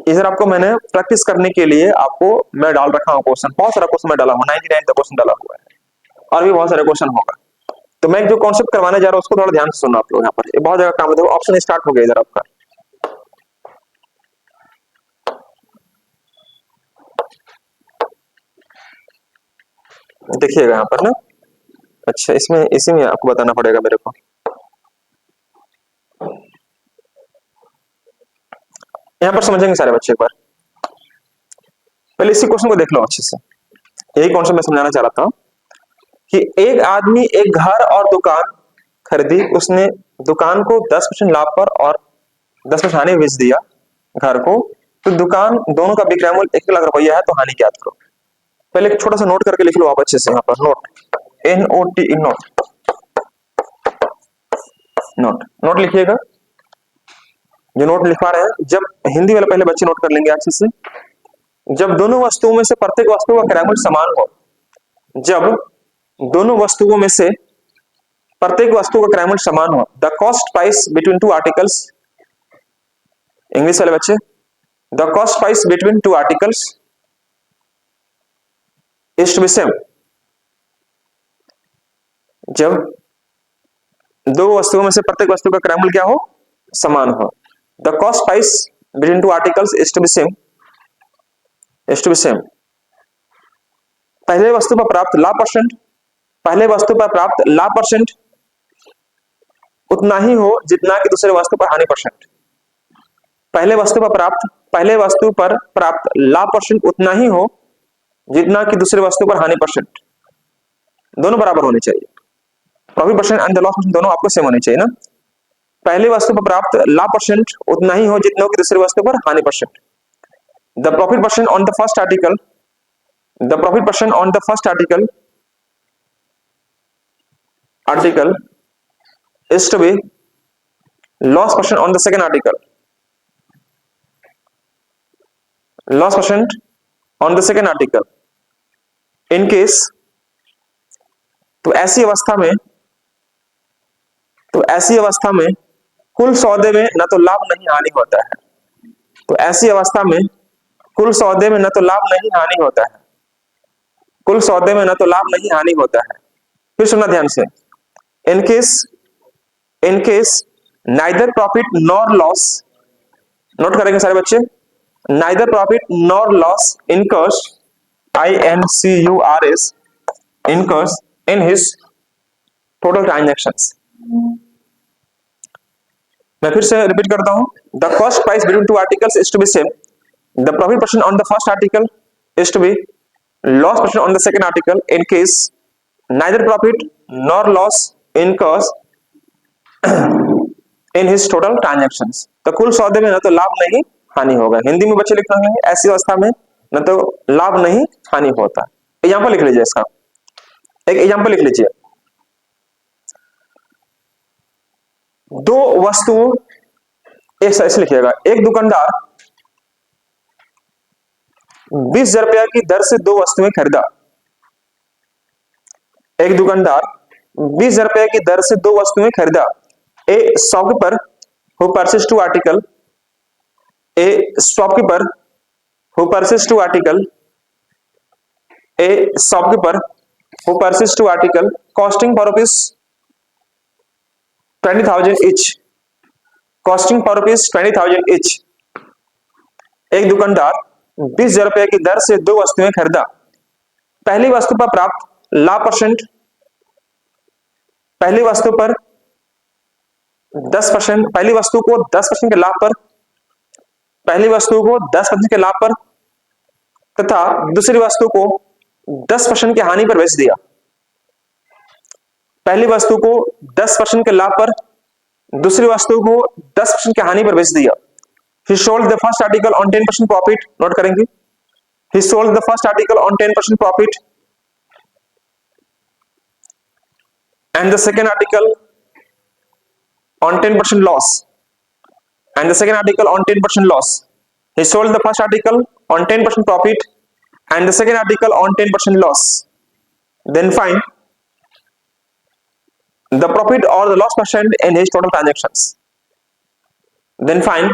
Speaker 1: इधर आपको मैंने प्रैक्टिस करने के लिए आपको मैं डाल रखा हूँ क्वेश्चन, बहुत सारा क्वेश्चन मैं डाला हूँ, 99 तक क्वेश्चन डाला हुआ है और भी बहुत सारे क्वेश्चन होगा। तो मैं जो कॉन्सेप्ट करवाने जा रहा हूँ उसको थोड़ा ध्यान से सुनना आप लोग, यहाँ पर बहुत जगह काम है। ऑप्शन स्टार्ट हो गया इधर आपका, देखिएगा यहाँ पर ना, अच्छा, इसमें इसी में आपको बताना पड़ेगा मेरे को। यहां पर समझेंगे सारे बच्चे एक बार। पहले इसी क्वेश्चन को देख लो अच्छे से। यही कॉन्सेप्ट मैं समझाना चाह रहा था कि एक आदमी एक घर और दुकान खरीदी, उसने दुकान को 10% लाभ पर और 10% हानि बेच दिया घर को। तो दुकान दोनों का विक्रय मूल्य 1 लाख रुपया है, तो हानि ज्ञात करो। पहले एक छोटा सा नोट करके लिख लो आप अच्छे से। यहाँ पर note, NOT, note, note, note लिखिएगा। जो नोट लिखवा रहे हैं, जब हिंदी वाले पहले बच्चे नोट कर लेंगे अच्छे से। जब दोनों वस्तुओं में से प्रत्येक वस्तु का क्रय मूल्य समान हो, जब दोनों वस्तुओं में से प्रत्येक वस्तु का क्रय मूल्य समान हो, the cost price between two articles, English वाले बच्चे, the cost price between two articles is to be same. जब दो वस्तुओं में से प्रत्येक वस्तु का क्रय मूल्य क्या हो, समान हो, the cost price between two articles is to be same, is to be same. पहले वस्तु पर प्राप्त लाभ परसेंट, पहले वस्तु पर प्राप्त लाभ परसेंट उतना ही हो जितना कि दूसरे वस्तु पर हानि परसेंट। पहले वस्तु पर प्राप्त लाभ परसेंट उतना ही हो जितना कि दूसरे वस्तु पर हानि परसेंट। दोनों बराबर होने चाहिए। Profit percent and the loss percent दोनों आपको सेम होने चाहिए ना। पहले वस्तु पर प्राप्त लाभ परसेंट उतना ही हो जितना कि दूसरे वस्तु पर हानि percent. The profit percent on the first article, the profit percent on the first article is to be loss percent on the second article, loss percent on the second article in case, तो ऐसी अवस्था में कुल सौदे में न तो लाभ नहीं हानि होता है। तो ऐसी अवस्था में कुल सौदे में न तो लाभ नहीं हानि होता है, कुल सौदे में न तो लाभ नहीं हानि होता है। फिर सुनना ध्यान से, in case neither profit nor loss, note करेंगे सारे बच्चे, neither profit nor loss incurs, INCURS, incurs in his total transactions। मैं फिर से रिपीट करता हूं, the cost price between two articles is to be same, the profit percent on the first article is to be loss percent on the second article in case neither profit nor loss incurs in his total transactions. तो कुल सौदे में न तो लाभ नहीं हानि होगा। हिंदी में बच्चे लिख रहे हैं, ऐसी अवस्था में न तो लाभ नहीं हानि होता। एग्जाम्पल लिख लीजिए इसका, एक एग्जाम्पल लिख लीजिए। दो वस्तुओं, एक ऐसे लिखिएगा, एक दुकानदार 20,000 रुपया की दर से दो वस्तुएं खरीदा। एक दुकानदार 20,000 रुपया की दर से दो वस्तुएं खरीदा। A shopkeeper who purchased two article, a shopkeeper who purchased two article, a shopkeeper who purchased two article costing for rupees 20,000 each, costing for rupees 20,000 each। एक दुकानदार 20,000 रुपए की दर से दो वस्तुएं खरीदा। पहली वस्तु पर प्राप्त लाभ परसेंट, पहली वस्तु पर 10%, पहली वस्तु को 10% के लाभ पर, पहली वस्तु को 10% के लाभ पर तथा दूसरी वस्तु को 10% की हानि पर बेच दिया। पहली वस्तु को 10% के लाभ पर, दूसरी वस्तु को 10% की हानि पर बेच दिया। He sold the first article on 10% profit, note करेंगे, he sold the first article on 10% profit and the second article on 10% loss, and the second article on 10% loss. He sold the first article on 10% profit and the second article on 10% loss. Then find the profit or the loss percent in his total transactions. Then find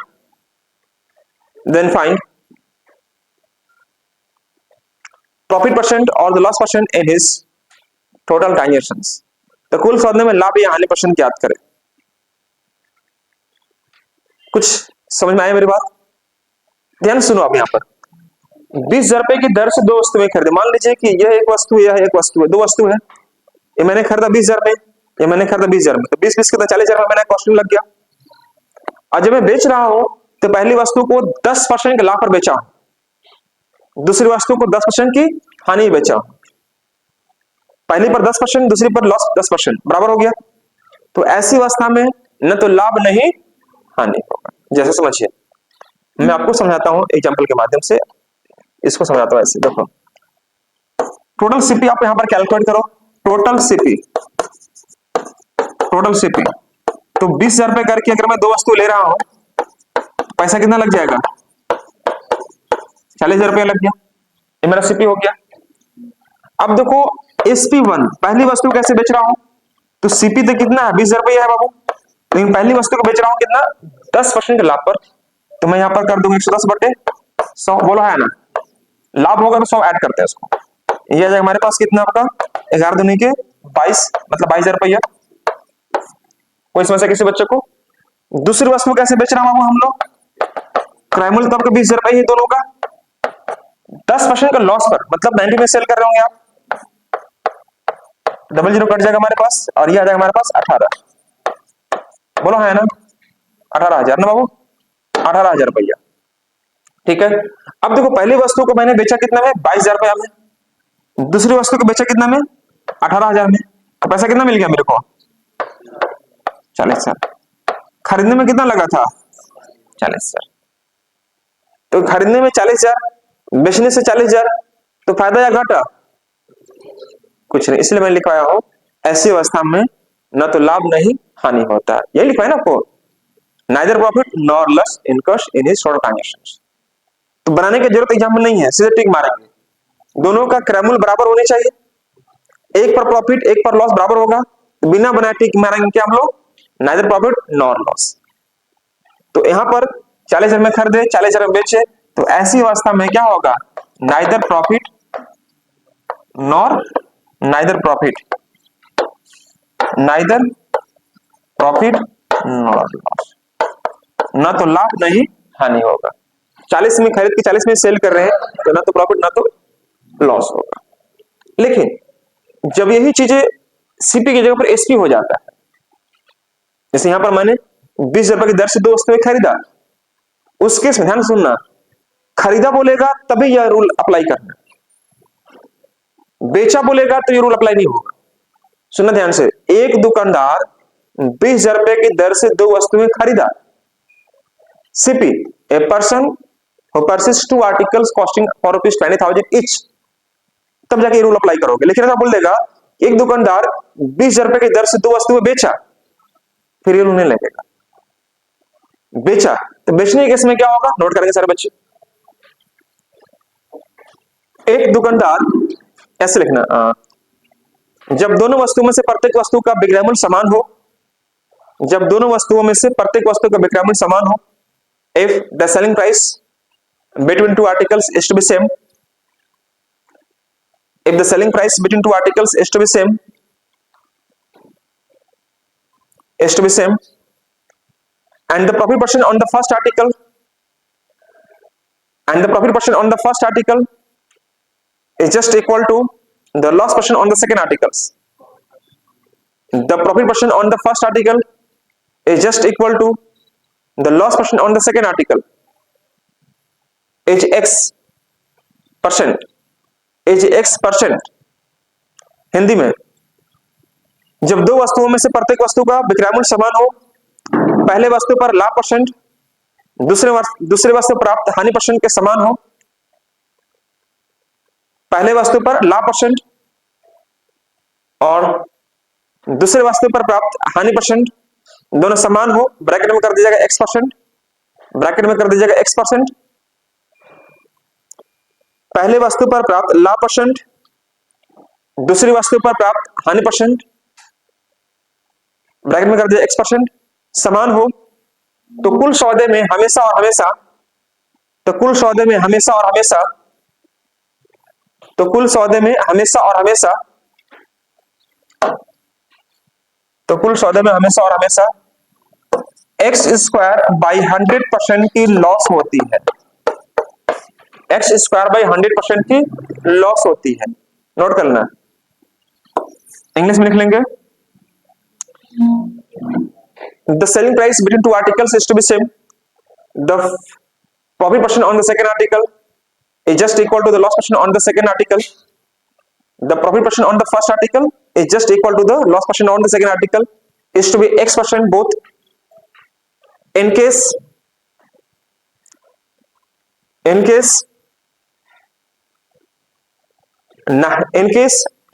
Speaker 1: profit percent or the loss percent in his total transactions. तो कुल सौदे में लाभ या हानि percent ज्ञात करें। कुछ समझ में आया मेरी बात? ध्यान सुनो आप। यहाँ पर 20,000 रुपए की दर से दो वस्तुएं खरीदे। मान लीजिए कि यह एक वस्तु, यह एक वस्तु है, दो वस्तु है। ये मैंने खरीदा 20,000 में, ये मैंने खरीदा 20,000 में, तो 20 कितना 40,000 में मैंने कॉस्टिंग लग गया। और जब मैं बेच रहा हूं तो पहली वस्तु को 10% के लाभ पर बेचा हूं, दूसरी वस्तु को 10% की हानि बेचा हूं। पहली पर 10%, दूसरी पर लॉस 10%, बराबर हो गया। तो ऐसी अवस्था में न तो लाभ नहीं हानि होगा। जैसे समझिए, मैं आपको समझाता हूं एग्जांपल के माध्यम से, इसको समझाता हूं ऐसे। देखो, टोटल सीपी आप यहां पर कैलकुलेट करो। टोटल सीपी, टोटल सीपी तो 20,000 रुपए करके अगर मैं दो वस्तु ले रहा हूं, पैसा कितना लग जाएगा? 40,000 रुपया लग गया। ये मेरा सीपी हो गया। अब देखो, SP1 पहली वस्तु कैसे बेच रहा हूं, तो सीपी तो कितना है? 20,000 रुपया है बाबू, लेकिन पहली वस्तु को बेच रहा हूं कितना? 10% के लाभ पर। तो मैं यहां पर कर दूंगा 110/100, बोलो है ना। लाभ होगा तो 100 ऐड करते हैं उसको। ये आ जाएगा हमारे पास कितना आपका? 11 दूनी के 22, मतलब 22,000 रुपया। कोई समस्या किसी बच्चे को? दूसरी वस्तु कैसे बेच रहा हूं हम लोग? क्रय मूल्य तो आपका 20,000 रुपया ही दोनों का, 10% का लॉस पर, मतलब 90 में सेल कर रहे होंगे आप। डबल जीरो कट जाएगा हमारे पास, और ये आ जाएगा हमारे पास 18। बोलो है ना, 18,000 ना बाबू, 18,000 रुपया। ठीक है। अब देखो, पहली वस्तु को मैंने बेचा कितना में? 22,000 रुपया में। दूसरी वस्तु को बेचा कितना में? 18,000 में। तो पैसा कितना मिल गया मेरे को? 40,000। खरीदने में कितना लगा था? 40,000। तो खरीदने में 40,000, बेचने से 40,000, तो फायदा या घाटा? कुछ नहीं। इसलिए मैं लिखवाया हूं, ऐसी अवस्था में न तो लाभ नहीं हानि होता। यही लिखवाया ना आपको, neither profit nor loss incurs in his short transactions. तो बनाने की जरूरत एग्जाम्पल नहीं है, सीधे टिक मारेंगे। दोनों का क्रय मूल्य बराबर होने चाहिए, एक पर प्रॉफिट एक पर लॉस बराबर होगा, तो बिना बनाए टिक मारेंगे क्या हम लोग? Neither profit nor loss. तो यहां पर 40,000 में खरीदे, 40,000 में बेचे, तो ऐसी अवस्था में क्या होगा? Neither profit nor, neither profit, neither profit nor loss, ना तो लाभ नहीं हानि होगा। 40 में खरीद के 40 में सेल कर रहे हैं, तो ना तो प्रॉफिट ना तो लॉस होगा। लेकिन जब यही चीजें सीपी की जगह पर एसपी हो जाता है, जैसे यहां पर मैंने 20,000 रुपए की दर से दो वस्तुएं खरीदा, उस केस में ध्यान सुनना, खरीदा बोलेगा तभी यह रूल अप्लाई करना, बेचा बोलेगा तो यह रूल अप्लाई नहीं होगा। सुनना ध्यान से, एक दुकानदार 20,000 रुपए की दर से दो वस्तुएं खरीदा, CP a person who purchase two articles costing for ₹20,000 each, तब जाके रूल अप्लाई करोगे। लेकिन ऐसा बोल देगा, एक दुकानदार 20,000 रुपए की दर से दो वस्तुएं बेचा, फिर ये रूल नहीं लगेगा। बेचा तो बेचने के केस में क्या होगा, नोट करेंगे सारे बच्चे। एक दुकानदार, ऐसे लिखना, जब दोनों वस्तुओं में से प्रत्येक वस्तु का विक्रय मूल्य समान हो, जब दोनों वस्तुओं में से प्रत्येक वस्तु का विक्रय मूल्य समान हो, if the selling price between two articles is to be same, if the selling price between two articles is to be same, and the profit portion on the first article, and the profit portion on the first article is just equal to the loss portion on the second articles, the profit portion on the first article is just equal to the loss portion on the second article is X%, is X%। Hindi में, जब दो वस्तुओं में से प्रत्येक वस्तु का विक्रय मूल्य समान हो, पहले वस्तु पर लाभ परसेंट, दूसरे वस्तु प्राप्त हानि परसेंट के समान हो, पहले वस्तु पर लाभ परसेंट और दूसरे वस्तु पर प्राप्त हानि परसेंट दोनों समान हो, ब्रैकेट में कर दीजिएगा X%, ब्रैकेट में कर दीजिएगा X%, पहले वस्तु पर प्राप्त लाभ परसेंट, दूसरी वस्तु पर प्राप्त हानि परसेंट, ब्रैकेट में कर दीजिए X% समान हो, तो कुल सौदे में हमेशा और हमेशा, तो कुल सौदे में हमेशा और हमेशा, तो कुल सौदे में हमेशा और हमेशा, तो कुल सौदे में हमेशा और हमेशा x²/100% की लॉस होती है, x²/100% की लॉस होती है। नोट करना, इंग्लिश में लिख लेंगे the selling price between two articles is to be same, the profit percent on the second article is just equal to the loss percent on the second article. The profit percent on the first article is just equal to the loss percent on the second article is to be x% both. In case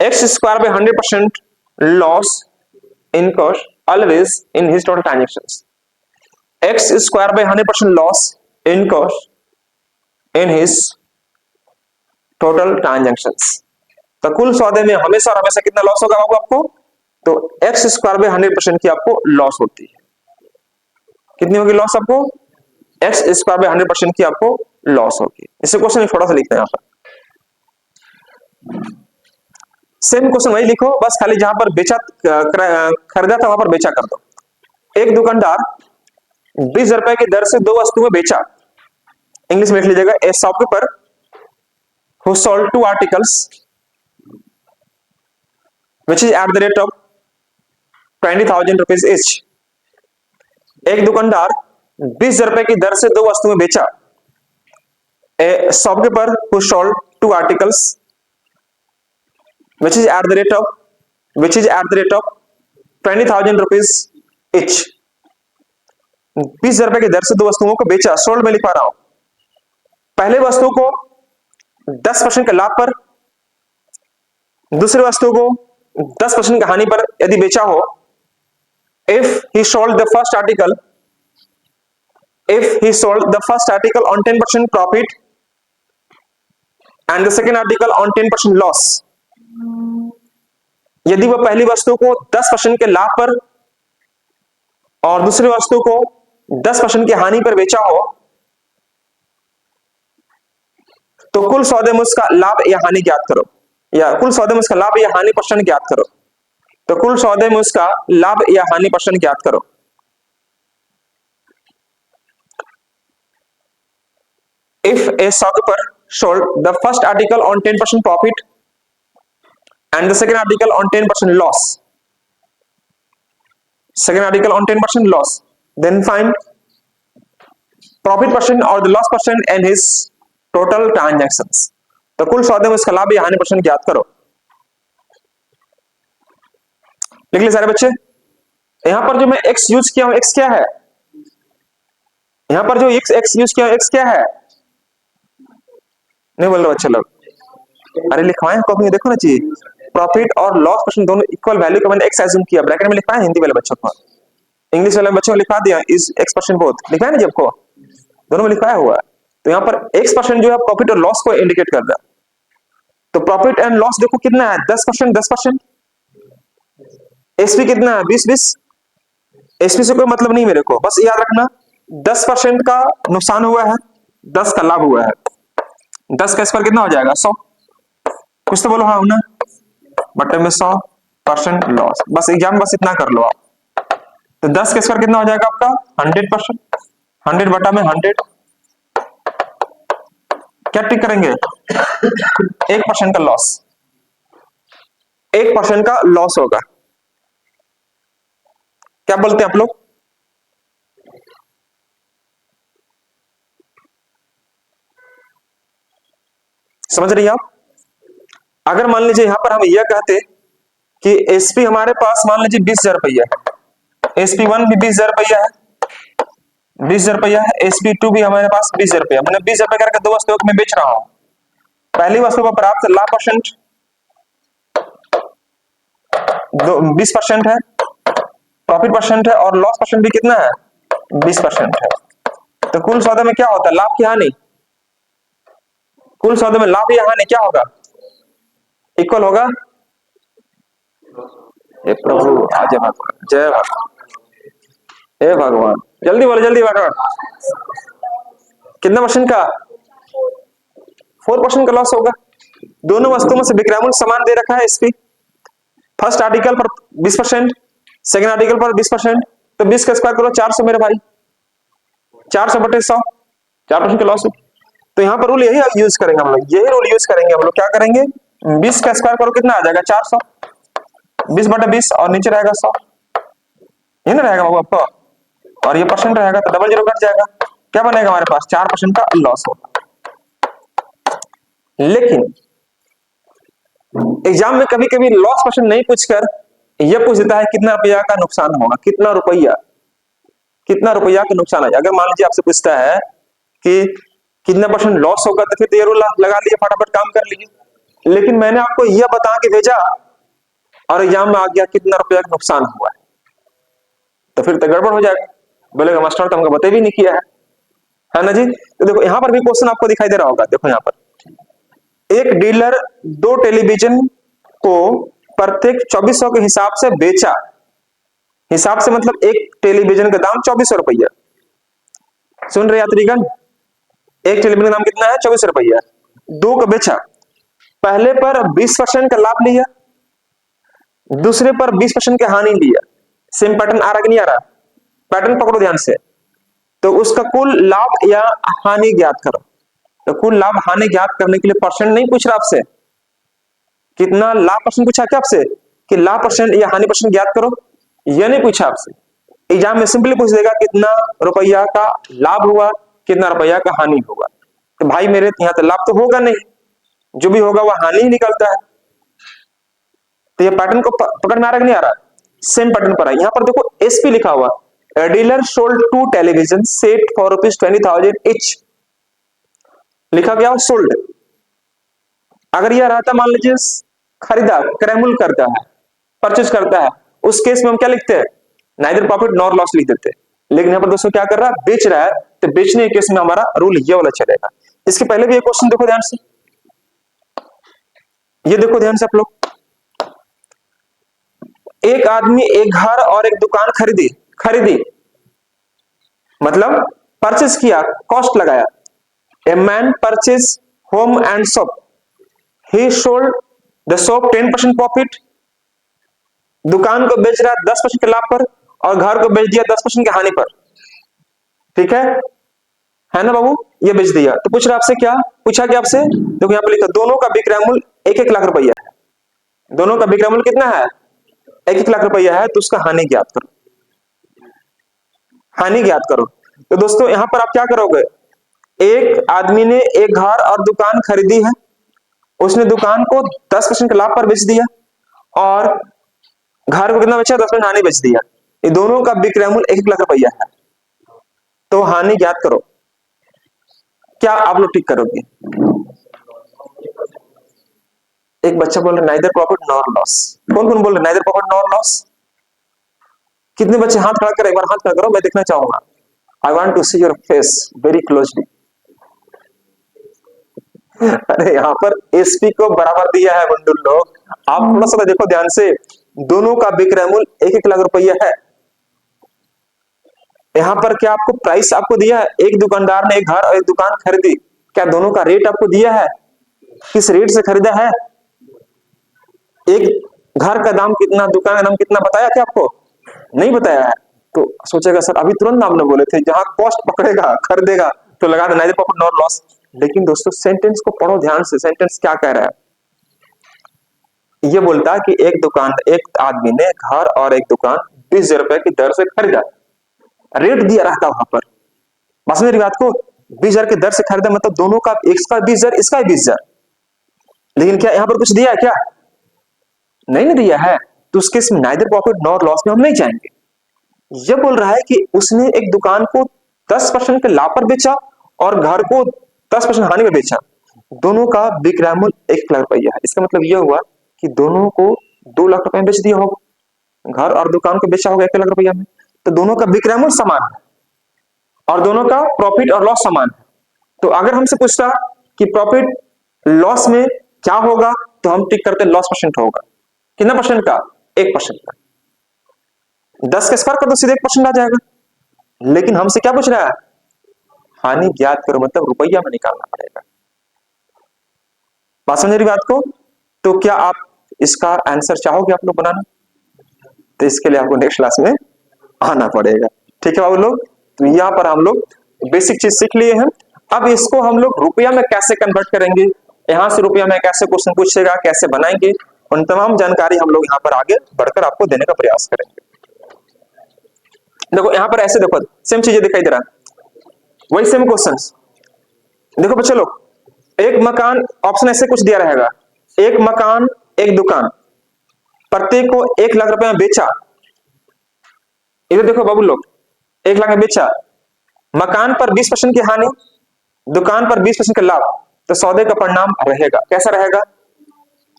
Speaker 1: x square by 100% loss incurs always in his total transactions. X square by 100% loss incurs in his total transactions. तो कुल सौदे में हमेशा और हमेशा कितना loss होगा आपको? तो एक्स स्क्वायर बाय 100% की आपको लॉस होती है। कितनी होगी लॉस आपको? एक्स स्क्वायर बाय 100% की आपको लॉस होगी। इसे क्वेश्चन थोड़ा सा लिखते हैं यहां पर, सेम क्वेश्चन वही लिखो, बस खाली जहां पर बेचा खरीदा था वहां पर बेचा कर दो। एक दुकानदार 20 रुपए की दर से दो वस्तुएं बेचा। इंग्लिश में लिख लीजिएगा, ए shopkeeper who sold two articles which is at the rate of 20,000 rupees each. एक दुकानदार 20 रुपए की दर से दो वस्तुएं बेचा। A shopkeeper who sold two articles which is at the rate of 20,000 rupees each. 20 रुपए की दर से दो वस्तुओं को बेचा। सोल्ड में लिखवा रहा हूं, पहले वस्तु को 10% के लाभ पर, दूसरी वस्तु को 10% की हानि पर यदि बेचा हो, if he sold the first article on 10% profit and the second article on 10% loss, यदि वह पहली वस्तु को 10% के लाभ पर और दूसरी वस्तु को 10% की हानि पर बेचा हो, तो कुल सौदे में उसका लाभ या हानि ज्ञात करो, या कुल सौदे में उसका लाभ या हानि परसेंट ज्ञात करो। तो कुल सौदे में उसका लाभ या हानि परसेंट ज्ञात करो। If a shopkeeper sold the first article on 10% profit and the second article on 10% loss, then find profit percent or the loss percent and his total transactions. तो कुल सौदे में इसका लाभ या हानि परसेंट ज्ञात करो। लिख ले सारे बच्चे। यहां पर जो मैं x यूज किया हूं, x क्या है? यहां पर जो x यूज किया हूं, x क्या है? नहीं बोल रहे बच्चे लोग? अरे लिखवाएं कॉपी में, देखो ना चाहिए। प्रॉफिट और लॉस परसेंट दोनों इक्वल वैल्यू का मैंने x एज्यूम किया, ब्रैकेट में लिखवाएं हिंदी वाले बच्चों को। इंग्लिश वाले बच्चों को लिखवा दिया इज x% बोथ, लिखवाएं ना जब को, दोनों में लिखवाया हुआ है। तो यहां पर x% जो है प्रॉफिट और लॉस को इंडिकेट कर रहा है। तो प्रॉफिट एंड लॉस देखो कितना है, 10%। एसपी कितना है, 20। एसपी से कोई मतलब नहीं मेरे को, बस याद रखना 10% का नुकसान हुआ है, 10 का लाभ हुआ है। 10 का स्क्वायर कितना हो जाएगा, 100। कुछ तो बोलो हाँ ना, बटे में 100% लॉस। बस एग्जाम बस इतना कर लो आप। तो 10 का स्क्वायर कितना हो जाएगा आपका, 100%। 100 बटा में 100, क्या टिक करेंगे, 1% का लॉस, 1% का लॉस होगा। क्या बोलते हैं आप लोग? समझ रही हैं आप? अगर मान लीजिए यहां पर हम यह कहते कि एसपी हमारे पास मान लीजिए 20,000 रुपया है, एसपी 1 भी 20,000 रुपया है, 20,000 रुपया है, एसपी 2 भी हमारे पास 20,000 रुपया। मैंने 20,000 रुपया करके दो वस्तुओं को मैं बेच रहा हूं। पहली वस्तु पर प्राप्त लाभ परसेंट 20% है, प्रॉफिट परसेंट है, और लॉस परसेंट भी कितना है, 20% है। तो कुल सौदे में क्या होता है, लाभ की हानि? कुल सौदे में लाभ या हानि क्या होगा, इक्वल होगा। हे प्रभु, जय भगवान, जय भगवान, हे भगवान, जल्दी बोलो, जल्दी भगवान। कितना परसेंट का, 4% का लॉस होगा। दोनों वस्तुओं में से विक्रय मूल्य समान दे रखा है एसपी। फर्स्ट आर्टिकल पर 20%, सेकंड आर्टिकल पर 20%। तो 20 का स्क्वायर करो, 400 मेरे भाई, 400 बटे 100, 4% का लॉस। तो यहां पर रूल यही यूज करेंगे हम लोग, यही रूल यूज करेंगे हम लोग। क्या करेंगे, 20 का स्क्वायर करो कितना आ जाएगा, 400। 20/20 और नीचे रहेगा 100, ये ना रहेगा बाबू आपको, और ये परसेंट रहेगा तो डबल जीरो कट जाएगा, क्या बनेगा हमारे पास 4% का लॉस होगा। लेकिन एग्जाम में कभी कभी लॉस परसेंट नहीं पूछकर यह पूछ देता है कितना रुपया का नुकसान होगा, कितना रुपया का नुकसान है। अगर मान लीजिए आपसे पूछता है कि कितना परसेंट लॉस होगा तो फिर तो ये रूल लगा लिए, फटाफट काम कर लीजिए। लेकिन मैंने आपको यह बता के भेजा और एग्जाम में आ गया कितना रुपया का नुकसान हुआ है, तो फिर तो गड़बड़ हो जाएगा, बोलेगा मास्टर तो हमको बता भी नहीं किया है ना जी। तो देखो यहां पर भी क्वेश्चन आपको दिखाई दे रहा होगा, देखो यहां पर एक डीलर 2 टेलीविजन को प्रत्येक 2400 के हिसाब से बेचा, हिसाब से मतलब एक टेलीविजन का दाम 2400 रुपया। सुन रहे यात्रीगण, एक टेलीविजन का दाम कितना है 2400 रुपया, 2 का बेचा, पहले पर 20% का लाभ लिया, दूसरे पर 20% की हानि लिया। सेम पैटर्न आ रहा कि नहीं आ रहा, पैटर्न पकड़ो ध्यान से। तो उसका कुल लाभ या हानि ज्ञात करो। तो कुल लाभ हानि ज्ञात करने के लिए परसेंट नहीं पूछ रहा आपसे, कितना लाभ परसेंट पूछा क्या आपसे कि लाभ परसेंट या हानि परसेंट ज्ञात करो, यह नहीं पूछा आपसे। एग्जाम में सिंपली पूछ देगा कितना रुपया का लाभ हुआ, कितना रुपया का हानि होगा। तो भाई मेरे यहाँ तो लाभ तो होगा नहीं, जो भी होगा वह हानि ही निकलता है। तो ये पैटर्न को पकड़ में आ रहा कि नहीं आ रहा, सेम पैटर्न पर है। यहां पर देखो एसपी लिखा हुआ, dealer sold 2 television set for ₹20,000 each, लिखा गया सोल्ड। अगर यह रहता मान लीजिए खरीदा, क्रैमुल करता है, परचेज करता है, उस केस में हम क्या लिखते हैं, नाइदर प्रॉफिट नॉर लॉस लिख देते। लेकिन यहां पर दोस्तों क्या कर रहा है, बेच रहा है, तो बेचने के केस में हमारा रूल ये वाला चलेगा। इसके पहले भी एक क्वेश्चन देखो ध्यान से, ये देखो ध्यान से आप लोग, एक आदमी एक घर और एक दुकान खरीदी मतलब परचेस किया, कॉस्ट लगाया। A man purchase home and shop, he sold the shop 10% profit, दुकान को बेच रहा है 10% के लाभ पर और घर को बेच दिया 10% की हानि पर, ठीक है ना बाबू, ये बेच दिया। तो पूछ रहा आपसे क्या पूछा, क्या आपसे देखो यहां पर लिखा दोनों का विक्रय मूल्य 1-1 लाख रुपया है, दोनों का विक्रय मूल्य कितना है 1-1 लाख रुपया है, तो उसका हानि ज्ञात करो, हानि ज्ञात करो। तो दोस्तों यहां पर आप क्या करोगे, एक आदमी ने एक घर और दुकान खरीदी है, उसने दुकान को 10% के लाभ पर बेच दिया और घर को कितना बेचा 10% हानि बेच दिया, ये दोनों का विक्रय मूल्य 1-1 लाख रुपया है, तो हानि ज्ञात करो। क्या आप लोग ठीक करोगे, एक बच्चा बोल रहा नाइदर प्रॉफिट नॉर लॉस, कौन कौन बोल रहे नाइदर प्रॉफिट नॉर लॉस, कितने बच्चे हाथ खड़ा करो, एक बार हाथ खड़ा करो, मैं देखना चाहूंगा, I want to see your face very closely. अरे यहाँ पर एसपी को बराबर दिया है बंडुल लोग, आप थोड़ा सा देखो ध्यान से, दोनों का विक्रय मूल्य 1-1 लाख रुपया है। यहाँ पर क्या आपको प्राइस आपको दिया है, एक दुकानदार ने एक घर और एक दुकान खरीदी, क्या दोनों का रेट आपको दिया है, किस रेट से खरीदा है, एक घर का दाम कितना, दुकान का दाम कितना बताया क्या आपको, नहीं बताया है। तो सोचेगा सर अभी तुरंत आपने बोले थे, जहां कॉस्ट पकड़ेगा खरीदेगा तो लगा देना प्रॉफिट नॉर लॉस। लेकिन दोस्तों सेंटेंस को पढ़ो ध्यान से, सेंटेंस क्या कह रहा है, ये बोलता है कि एक आदमी ने घर और एक दुकान 20,000 रुपए की दर से खरीदा, रेट दिया रहता वहां पर, बस मेरी बात को 20,000 की दर से खरीदा, मतलब दोनों का, इसका 20,000 इसका 20,000, लेकिन क्या यहां पर कुछ दिया है क्या, नहीं दिया है, तो उसके नाइदर प्रॉफिट नॉर लॉस में हम नहीं जाएंगे। यह बोल रहा है कि उसने एक दुकान को 10% के लाभ पर बेचा और घर को 10% हानि में बेचा, दोनों का विक्रय मूल्य 1 लाख रुपया है। इसका मतलब यह हुआ कि दोनों को 2 लाख रुपए में बेच दिया होगा, घर और दुकान को बेचा होगा 1 लाख रुपया में, तो दोनों का विक्रय मूल्य समान है और दोनों का प्रॉफिट और लॉस समान है। तो अगर हमसे पूछता कि प्रॉफिट लॉस में क्या होगा, तो हम टिक करते लॉस परसेंट होगा, कितना परसेंट का 1% का, 10 के स्क्वायर कर दो सीधे 1% आ जाएगा। लेकिन हमसे क्या पूछ रहा है, हानि ज्ञात करो, मतलब रुपया में निकालना पड़ेगा। बात समझ रही बात को, तो क्या आप इसका आंसर चाहोगे आप लोग बनाना, तो इसके लिए आपको नेक्स्ट क्लास में आना पड़ेगा, ठीक है बाबू लोग। तो यहां पर हम लोग बेसिक चीज सीख लिए हैं, अब इसको हम लोग रुपया में कैसे कन्वर्ट करेंगे, यहां से रुपया में कैसे क्वेश्चन पूछेगा, कैसे बनाएंगे, उन तमाम जानकारी हम लोग यहाँ पर आगे बढ़कर आपको देने का प्रयास करेंगे। देखो यहाँ पर ऐसे देखो सेम चीजें दिखाई दे रहा है, वही सेम क्वेश्चंस। देखो बच्चे लोग, एक मकान, ऑप्शन ऐसे कुछ दिया रहेगा, एक मकान एक दुकान, प्रत्येक को 1 लाख रुपए में बेचा। इधर देखो बाबू लोग, 1 लाख में बेचा, मकान पर 20% की हानि, दुकान पर 20% का लाभ, तो सौदे का परिणाम रहेगा कैसा रहेगा?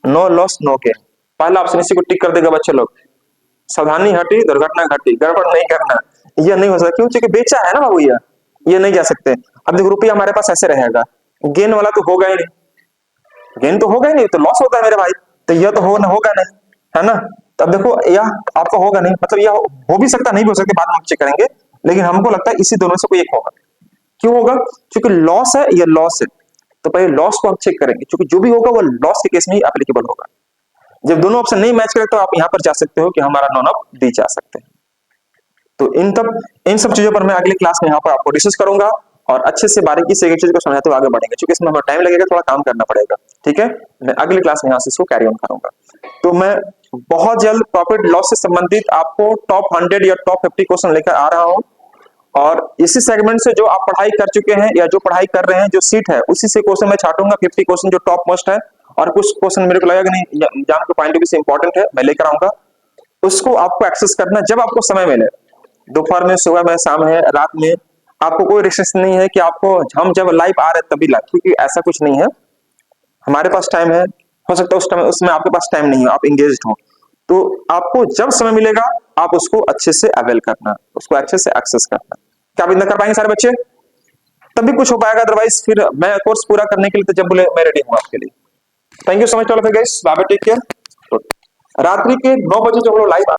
Speaker 1: No loss no gain. पहला ऑप्शन इसी को टिक कर देगा बच्चे लोग। सावधानी हटी दुर्घटना घटी, गड़बड़ नहीं करना, यह नहीं हो सकता। क्यों? क्योंकि बेचा है ना बाबू, ये नहीं जा सकते। अब देखो रुपया हमारे पास ऐसे रहेगा, गेन वाला तो होगा ही नहीं, गेन तो होगा ही नहीं, तो लॉस होता है मेरे भाई, तो यह तो होगा नहीं, है ना। तब देखो यह आपका होगा नहीं, मतलब यह हो भी सकता नहीं भी हो सकता, बाद में चेक करेंगे, लेकिन हमको लगता है इसी दोनों से कोई एक होगा। क्यों होगा? क्योंकि लॉस है, यह लॉस है, तो पहले लॉस को हम चेक करेंगे, क्योंकि जो भी होगा वो लॉस के केस में ही एप्लीकेबल होगा। जब दोनों ऑप्शन नहीं मैच करे तो आप यहां पर जा सकते हो कि हमारा नॉन ऑफ डी जा सकते हैं। तो इन सब चीजों पर मैं अगली क्लास में यहाँ पर आपको डिस्कस करूंगा और अच्छे से बारीकी से एक चीज को समझाते हुए आगे बढ़ेंगे, क्योंकि इसमें हमें टाइम लगेगा, थोड़ा काम करना पड़ेगा। ठीक है, मैं अगली क्लास में यहाँ से इसको कैरी ऑन करूंगा। तो मैं बहुत जल्द प्रॉफिट लॉस से संबंधित आपको टॉप 100 या टॉप 50 क्वेश्चन लेकर आ रहा हूँ, और इसी सेगमेंट से जो आप पढ़ाई कर चुके हैं या जो पढ़ाई कर रहे हैं, जो सीट है उसी से क्वेश्चन मैं छाटूंगा, 50 क्वेश्चन जो टॉप मोस्ट है, और कुछ क्वेश्चन मेरे को लगेगा नहीं एग्जाम के पॉइंट ऑफ व्यू से इंपॉर्टेंट है, मैं लेकर आऊंगा। उसको आपको एक्सेस करना जब आपको समय मिले, दोपहर में, सुबह में, शाम है, रात में, आपको कोई रिस्ट्रिक्शन नहीं है कि आपको हम जब लाइव आ रहे हैं तभी लाइव, क्योंकि ऐसा कुछ नहीं है। हमारे पास टाइम है, हो सकता है उस टाइम उसमें आपके पास टाइम नहीं हो, आप इंगेज्ड हो, तो आपको जब समय मिलेगा आप उसको अच्छे से अवेल करना, उसको अच्छे से एक्सेस करना। क्या आप इतना कर पाएंगे सारे बच्चे? तभी कुछ हो पाएगा, अदरवाइज फिर मैं कोर्स पूरा करने के लिए तो जब बोले मैं रेडी हूँ आपके लिए। Thank you so much all of you guys, bye bye, take care. रात्रि के 9 बजे जो हम लोग लाइव